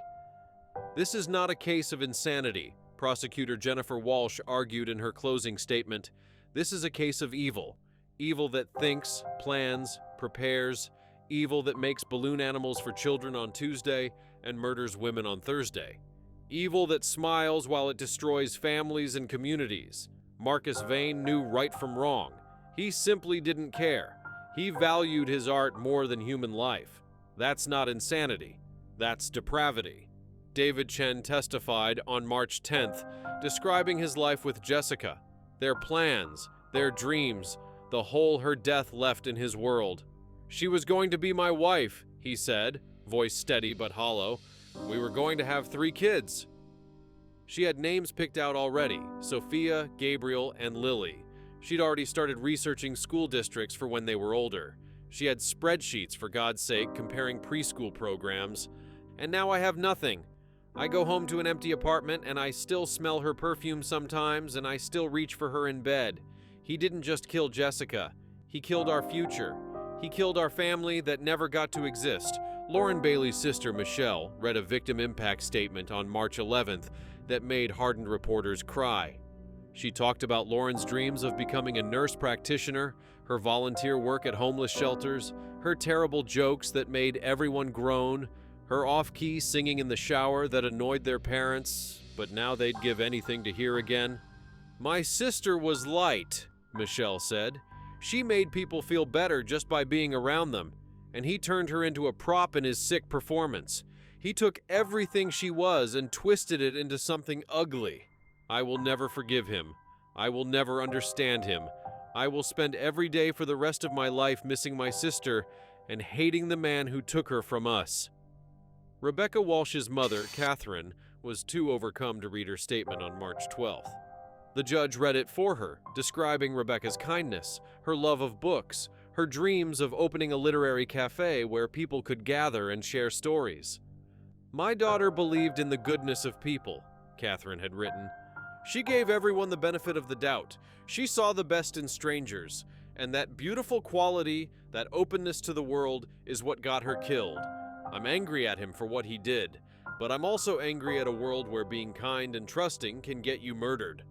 This is not a case of insanity, prosecutor Jennifer Walsh argued in her closing statement. This is a case of evil. Evil that thinks, plans, prepares, evil that makes balloon animals for children on Tuesday and murders women on Thursday. Evil that smiles while it destroys families and communities. Marcus Bain knew right from wrong. He simply didn't care. He valued his art more than human life. That's not insanity. That's depravity. David Chen testified on March 10th, describing his life with Jessica, their plans, their dreams, the hole her death left in his world. "She was going to be my wife," he said, voice steady but hollow. "We were going to have 3 kids." She had names picked out already, Sophia, Gabriel, and Lily. She'd already started researching school districts for when they were older. She had spreadsheets, for God's sake, comparing preschool programs. "And now I have nothing. I go home to an empty apartment and I still smell her perfume sometimes and I still reach for her in bed. He didn't just kill Jessica. He killed our future. He killed our family that never got to exist." Lauren Bailey's sister, Michelle, read a victim impact statement on March 11th that made hardened reporters cry. She talked about Lauren's dreams of becoming a nurse practitioner, her volunteer work at homeless shelters, her terrible jokes that made everyone groan, her off-key singing in the shower that annoyed their parents, but now they'd give anything to hear again. "My sister was light," Michelle said. "She made people feel better just by being around them, and he turned her into a prop in his sick performance. He took everything she was and twisted it into something ugly. I will never forgive him. I will never understand him. I will spend every day for the rest of my life missing my sister and hating the man who took her from us." Rebecca Walsh's mother, Catherine, was too overcome to read her statement on March 12th. The judge read it for her, describing Rebecca's kindness, her love of books, her dreams of opening a literary cafe where people could gather and share stories. "My daughter believed in the goodness of people," Catherine had written. "She gave everyone the benefit of the doubt. She saw the best in strangers, and that beautiful quality, that openness to the world, is what got her killed. I'm angry at him for what he did, but I'm also angry at a world where being kind and trusting can get you murdered."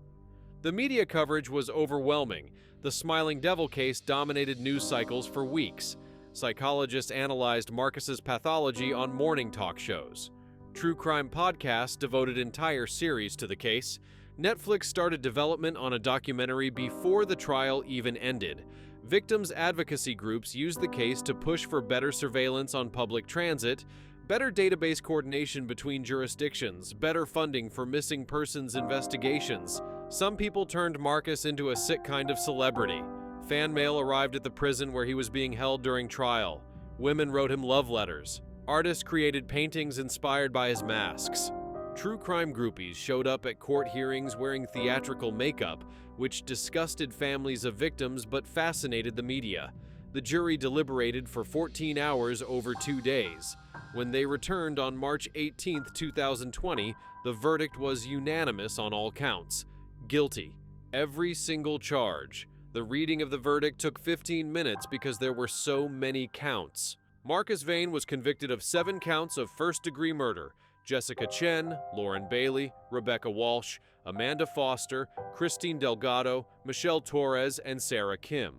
The media coverage was overwhelming. The Smiling Devil case dominated news cycles for weeks. Psychologists analyzed Marcus's pathology on morning talk shows. True crime podcasts devoted entire series to the case. Netflix started development on a documentary before the trial even ended. Victims' advocacy groups used the case to push for better surveillance on public transit, better database coordination between jurisdictions, better funding for missing persons investigations. Some people turned Marcus into a sick kind of celebrity. Fan mail arrived at the prison where he was being held during trial. Women wrote him love letters. Artists created paintings inspired by his masks. True crime groupies showed up at court hearings wearing theatrical makeup, which disgusted families of victims but fascinated the media. The jury deliberated for 14 hours over 2 days. When they returned on March 18, 2020, the verdict was unanimous on all counts. Guilty. Every single charge. The reading of the verdict took 15 minutes because there were so many counts. Marcus Bain was convicted of 7 counts of first-degree murder. Jessica Chen, Lauren Bailey, Rebecca Walsh, Amanda Foster, Christine Delgado, Michelle Torres, and Sarah Kim.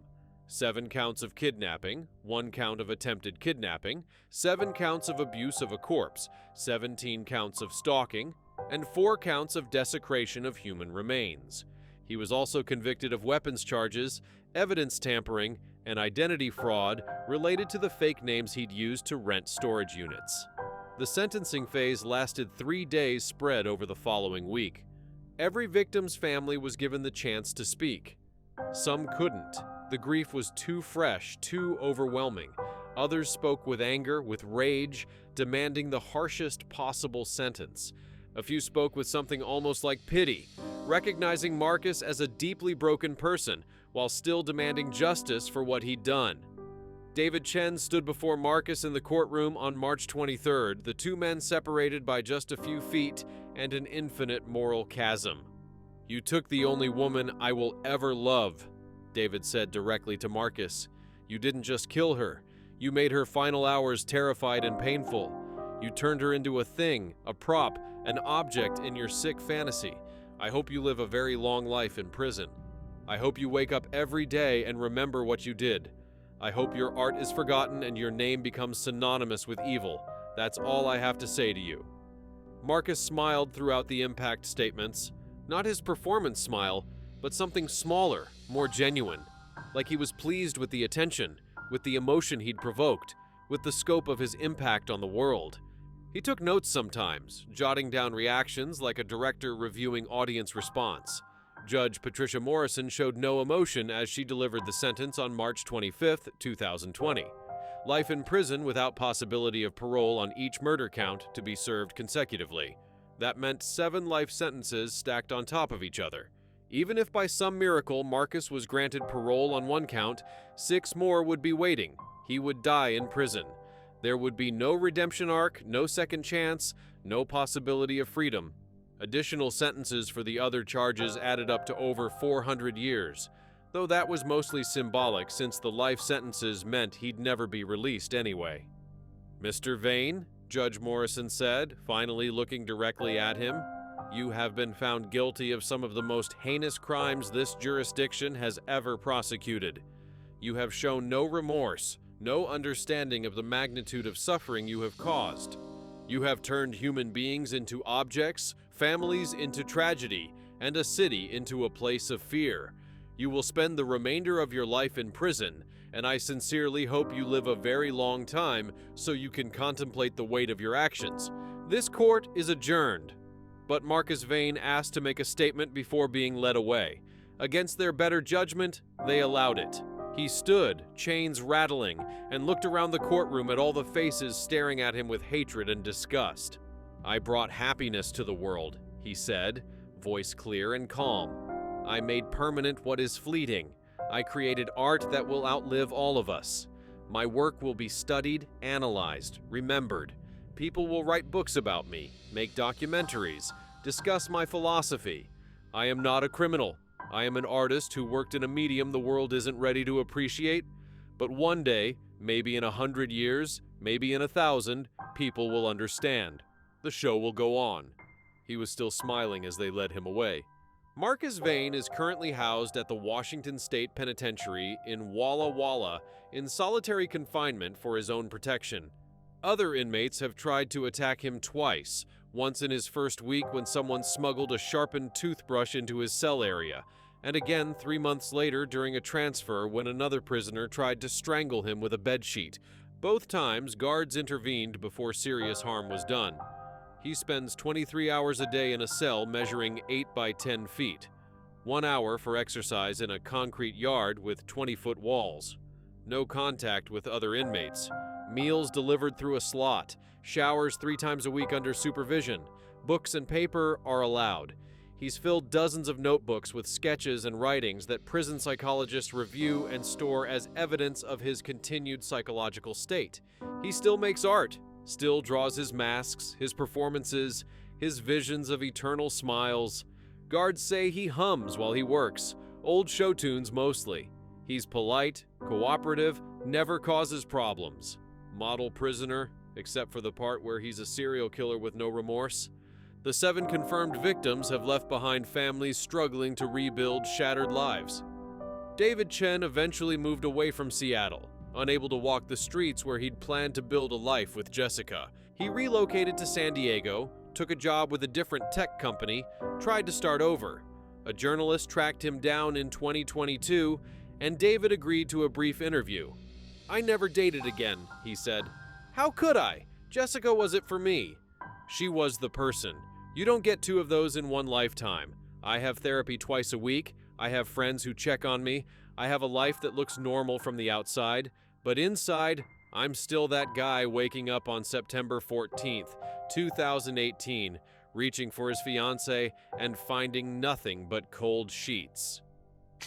7 counts of kidnapping, 1 count of attempted kidnapping, 7 counts of abuse of a corpse, 17 counts of stalking, and 4 counts of desecration of human remains. He was also convicted of weapons charges, evidence tampering, and identity fraud related to the fake names he'd used to rent storage units. The sentencing phase lasted 3 days spread over the following week. Every victim's family was given the chance to speak. Some couldn't. The grief was too fresh, too overwhelming. Others spoke with anger, with rage, demanding the harshest possible sentence. A few spoke with something almost like pity, recognizing Marcus as a deeply broken person, while still demanding justice for what he'd done. David Chen stood before Marcus in the courtroom on March 23rd, the two men separated by just a few feet and an infinite moral chasm. "You took the only woman I will ever love," David said directly to Marcus. "You didn't just kill her. You made her final hours terrified and painful. You turned her into a thing, a prop, an object in your sick fantasy. I hope you live a very long life in prison. I hope you wake up every day and remember what you did. I hope your art is forgotten and your name becomes synonymous with evil. That's all I have to say to you." Marcus smiled throughout the impact statements. Not his performance smile, but something smaller, more genuine. Like he was pleased with the attention, with the emotion he'd provoked, with the scope of his impact on the world. He took notes sometimes, jotting down reactions like a director reviewing audience response. Judge Patricia Morrison showed no emotion as she delivered the sentence on March 25, 2020. Life in prison without possibility of parole on each murder count to be served consecutively. That meant 7 life sentences stacked on top of each other. Even if by some miracle Marcus was granted parole on one count, 6 more would be waiting. He would die in prison. There would be no redemption arc, no second chance, no possibility of freedom. Additional sentences for the other charges added up to over 400 years, though that was mostly symbolic since the life sentences meant he'd never be released anyway. "Mr. Bain," Judge Morrison said, finally looking directly at him, "you have been found guilty of some of the most heinous crimes this jurisdiction has ever prosecuted. You have shown no remorse, no understanding of the magnitude of suffering you have caused. You have turned human beings into objects, families into tragedy, and a city into a place of fear. You will spend the remainder of your life in prison, and I sincerely hope you live a very long time so you can contemplate the weight of your actions. This court is adjourned." But Marcus Bain asked to make a statement before being led away. Against their better judgment, they allowed it. He stood, chains rattling, and looked around the courtroom at all the faces staring at him with hatred and disgust. "I brought happiness to the world," he said, voice clear and calm. "I made permanent what is fleeting. I created art that will outlive all of us. My work will be studied, analyzed, remembered. People will write books about me, make documentaries, discuss my philosophy. I am not a criminal. I am an artist who worked in a medium the world isn't ready to appreciate. But one day, maybe in 100 years, maybe in 1,000, people will understand. The show will go on." He was still smiling as they led him away. Marcus Bain is currently housed at the Washington State Penitentiary in Walla Walla in solitary confinement for his own protection. Other inmates have tried to attack him twice, once in his first week when someone smuggled a sharpened toothbrush into his cell area, and again 3 months later during a transfer when another prisoner tried to strangle him with a bedsheet. Both times, guards intervened before serious harm was done. He spends 23 hours a day in a cell measuring 8 by 10 feet. 1 hour for exercise in a concrete yard with 20-foot walls. No contact with other inmates. Meals delivered through a slot. Showers 3 times a week under supervision. Books and paper are allowed. He's filled dozens of notebooks with sketches and writings that prison psychologists review and store as evidence of his continued psychological state. He still makes art, still draws his masks, his performances, his visions of eternal smiles. Guards say he hums while he works, old show tunes mostly. He's polite, cooperative, never causes problems. Model prisoner, except for the part where he's a serial killer with no remorse. The 7 confirmed victims have left behind families struggling to rebuild shattered lives. David Chen eventually moved away from Seattle, unable to walk the streets where he'd planned to build a life with Jessica. He relocated to San Diego, took a job with a different tech company, tried to start over. A journalist tracked him down in 2022, and David agreed to a brief interview. "I never dated again," he said. "How could I? Jessica was it for me. She was the person. You don't get 2 of those in one lifetime. I have therapy twice a week. I have friends who check on me. I have a life that looks normal from the outside. But inside, I'm still that guy waking up on September 14th, 2018, reaching for his fiancée and finding nothing but cold sheets."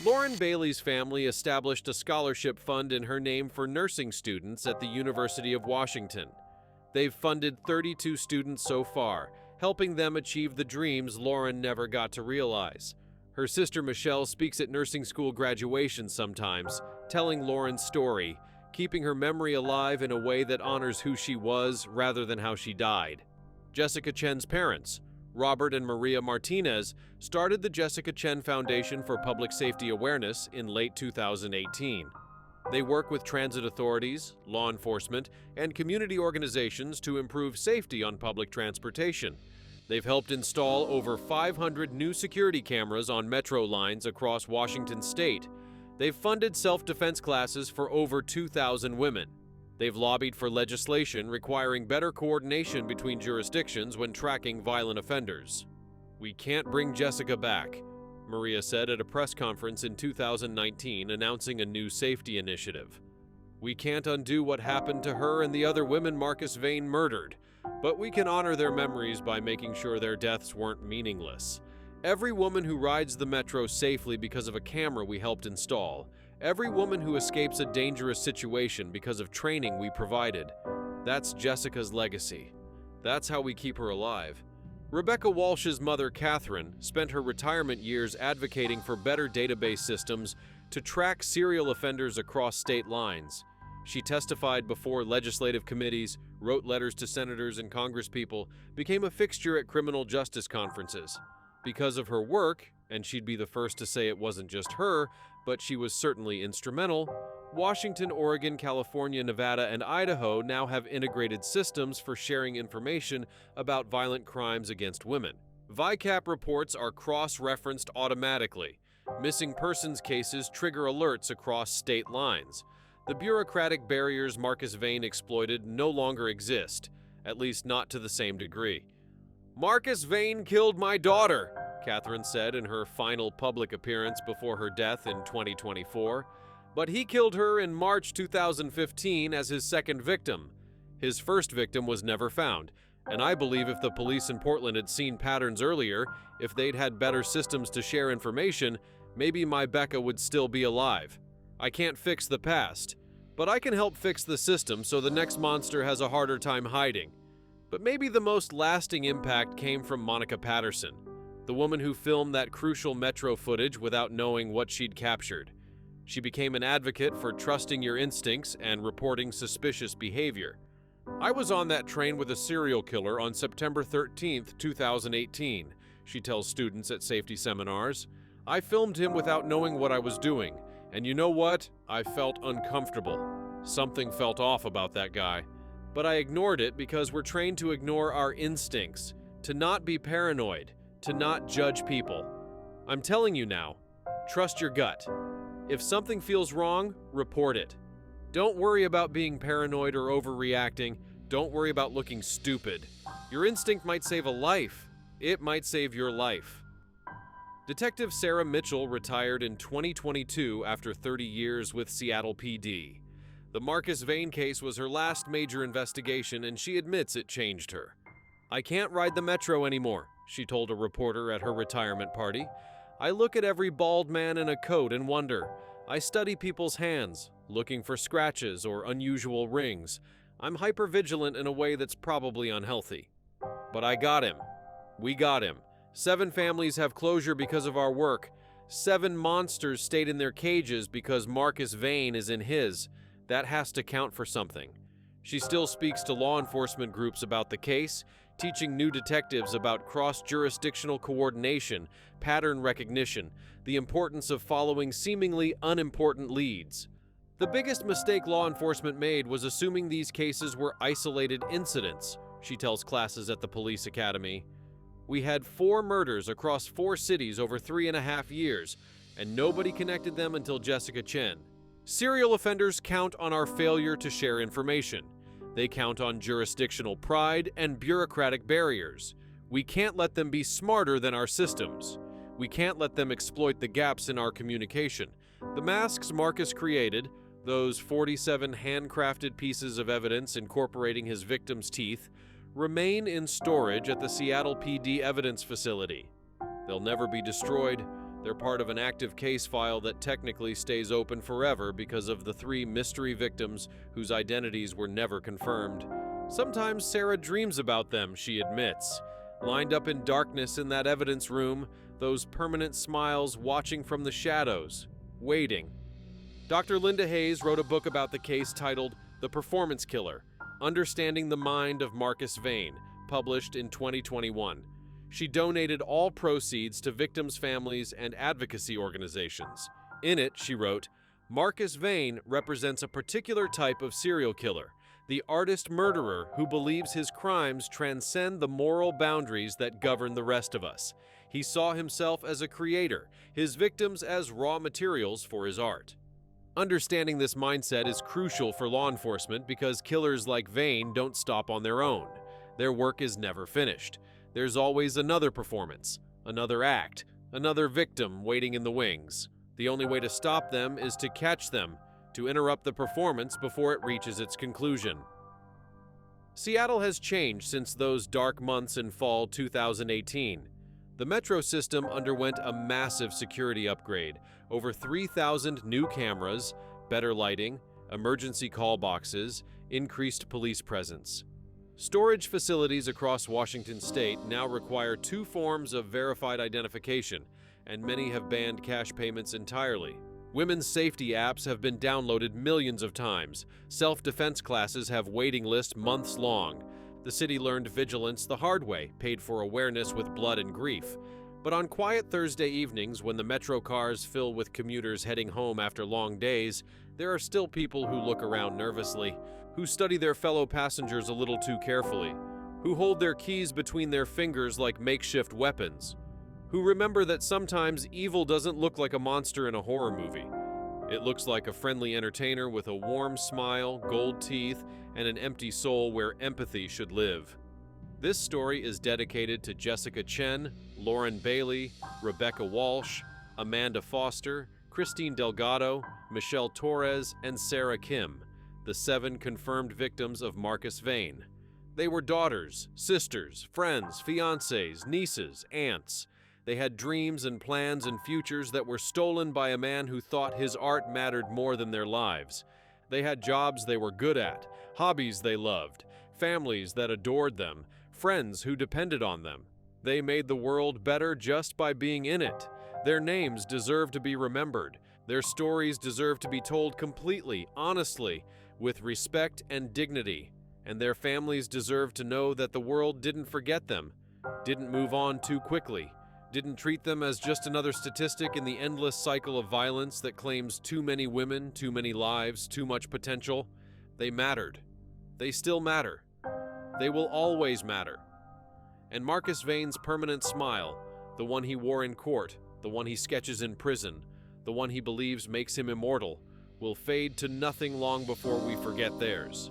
Lauren Bailey's family established a scholarship fund in her name for nursing students at the University of Washington. They've funded 32 students so far, helping them achieve the dreams Lauren never got to realize. Her sister Michelle speaks at nursing school graduation sometimes, telling Lauren's story, keeping her memory alive in a way that honors who she was rather than how she died. Jessica Chen's parents, Robert and Maria Martinez, started the Jessica Chen Foundation for Public Safety Awareness in late 2018. They work with transit authorities, law enforcement, and community organizations to improve safety on public transportation. They've helped install over 500 new security cameras on metro lines across Washington state. They've funded self-defense classes for over 2,000 women. They've lobbied for legislation requiring better coordination between jurisdictions when tracking violent offenders. "We can't bring Jessica back," Maria said at a press conference in 2019 announcing a new safety initiative. "We can't undo what happened to her and the other women Marcus Bain murdered, but we can honor their memories by making sure their deaths weren't meaningless. Every woman who rides the metro safely because of a camera we helped install, every woman who escapes a dangerous situation because of training we provided, that's Jessica's legacy. That's how we keep her alive." Rebecca Walsh's mother, Catherine, spent her retirement years advocating for better database systems to track serial offenders across state lines. She testified before legislative committees, wrote letters to senators and congresspeople, became a fixture at criminal justice conferences. Because of her work, and she'd be the first to say it wasn't just her, but she was certainly instrumental, Washington, Oregon, California, Nevada, and Idaho now have integrated systems for sharing information about violent crimes against women. VICAP reports are cross-referenced automatically. Missing persons cases trigger alerts across state lines. The bureaucratic barriers Marcus Bain exploited no longer exist, at least not to the same degree. "Marcus Bain killed my daughter," Catherine said in her final public appearance before her death in 2024. "But he killed her in March 2015 as his second victim. His first victim was never found, and I believe if the police in Portland had seen patterns earlier, if they'd had better systems to share information, maybe my Becca would still be alive. I can't fix the past, but I can help fix the system so the next monster has a harder time hiding." But maybe the most lasting impact came from Monica Patterson, the woman who filmed that crucial metro footage without knowing what she'd captured. She became an advocate for trusting your instincts and reporting suspicious behavior. "I was on that train with a serial killer on September 13th, 2018, she tells students at safety seminars. "I filmed him without knowing what I was doing, and you know what? I felt uncomfortable. Something felt off about that guy. But I ignored it because we're trained to ignore our instincts, to not be paranoid, to not judge people. I'm telling you now, trust your gut. If something feels wrong, report it. Don't worry about being paranoid or overreacting. Don't worry about looking stupid. Your instinct might save a life. It might save your life." Detective Sarah Mitchell retired in 2022 after 30 years with Seattle PD. The Marcus Bain case was her last major investigation, and she admits it changed her. "I can't ride the metro anymore," she told a reporter at her retirement party. "I look at every bald man in a coat and wonder. I study people's hands, looking for scratches or unusual rings. I'm hypervigilant in a way that's probably unhealthy. But I got him. We got him. 7 families have closure because of our work. 7 monsters stayed in their cages because Marcus Bain is in his. That has to count for something." She still speaks to law enforcement groups about the case, teaching new detectives about cross-jurisdictional coordination, pattern recognition, the importance of following seemingly unimportant leads. "The biggest mistake law enforcement made was assuming these cases were isolated incidents," she tells classes at the police academy. "We had 4 murders across 4 cities over 3.5 years, and nobody connected them until Jessica Chen. Serial offenders count on our failure to share information. They count on jurisdictional pride and bureaucratic barriers. We can't let them be smarter than our systems. We can't let them exploit the gaps in our communication. The masks Marcus created, those 47 handcrafted pieces of evidence incorporating his victim's teeth, remain in storage at the Seattle PD evidence facility. They'll never be destroyed. They're part of an active case file that technically stays open forever because of the 3 mystery victims whose identities were never confirmed. Sometimes Sarah dreams about them, she admits. Lined up in darkness in that evidence room, those permanent smiles watching from the shadows, waiting. Dr. Linda Hayes wrote a book about the case titled The Performance Killer: Understanding the Mind of Marcus Bain, published in 2021. She donated all proceeds to victims' families and advocacy organizations. In it, she wrote, "Marcus Bain represents a particular type of serial killer, the artist murderer who believes his crimes transcend the moral boundaries that govern the rest of us. He saw himself as a creator, his victims as raw materials for his art." Understanding this mindset is crucial for law enforcement because killers like Bain don't stop on their own. Their work is never finished. There's always another performance, another act, another victim waiting in the wings. The only way to stop them is to catch them, to interrupt the performance before it reaches its conclusion. Seattle has changed since those dark months in fall 2018. The metro system underwent a massive security upgrade, over 3,000 new cameras, better lighting, emergency call boxes, increased police presence. Storage facilities across Washington state now require 2 forms of verified identification, and many have banned cash payments entirely. Women's safety apps have been downloaded millions of times. Self-defense classes have waiting lists months long. The city learned vigilance the hard way, paid for awareness with blood and grief. But on quiet Thursday evenings, when the metro cars fill with commuters heading home after long days, there are still people who look around nervously, who study their fellow passengers a little too carefully, who hold their keys between their fingers like makeshift weapons, who remember that sometimes evil doesn't look like a monster in a horror movie. It looks like a friendly entertainer with a warm smile, gold teeth, and an empty soul where empathy should live. This story is dedicated to Jessica Chen, Lauren Bailey, Rebecca Walsh, Amanda Foster, Christine Delgado, Michelle Torres, and Sarah Kim, the 7 confirmed victims of Marcus Bain. They were daughters, sisters, friends, fiancées, nieces, aunts. They had dreams and plans and futures that were stolen by a man who thought his art mattered more than their lives. They had jobs they were good at, hobbies they loved, families that adored them, friends who depended on them. They made the world better just by being in it. Their names deserve to be remembered. Their stories deserve to be told completely, honestly, with respect and dignity, and their families deserve to know that the world didn't forget them, didn't move on too quickly, didn't treat them as just another statistic in the endless cycle of violence that claims too many women, too many lives, too much potential. They mattered. They still matter. They will always matter. And Marcus Bain's permanent smile, the one he wore in court, the one he sketches in prison, the one he believes makes him immortal, will fade to nothing long before we forget theirs.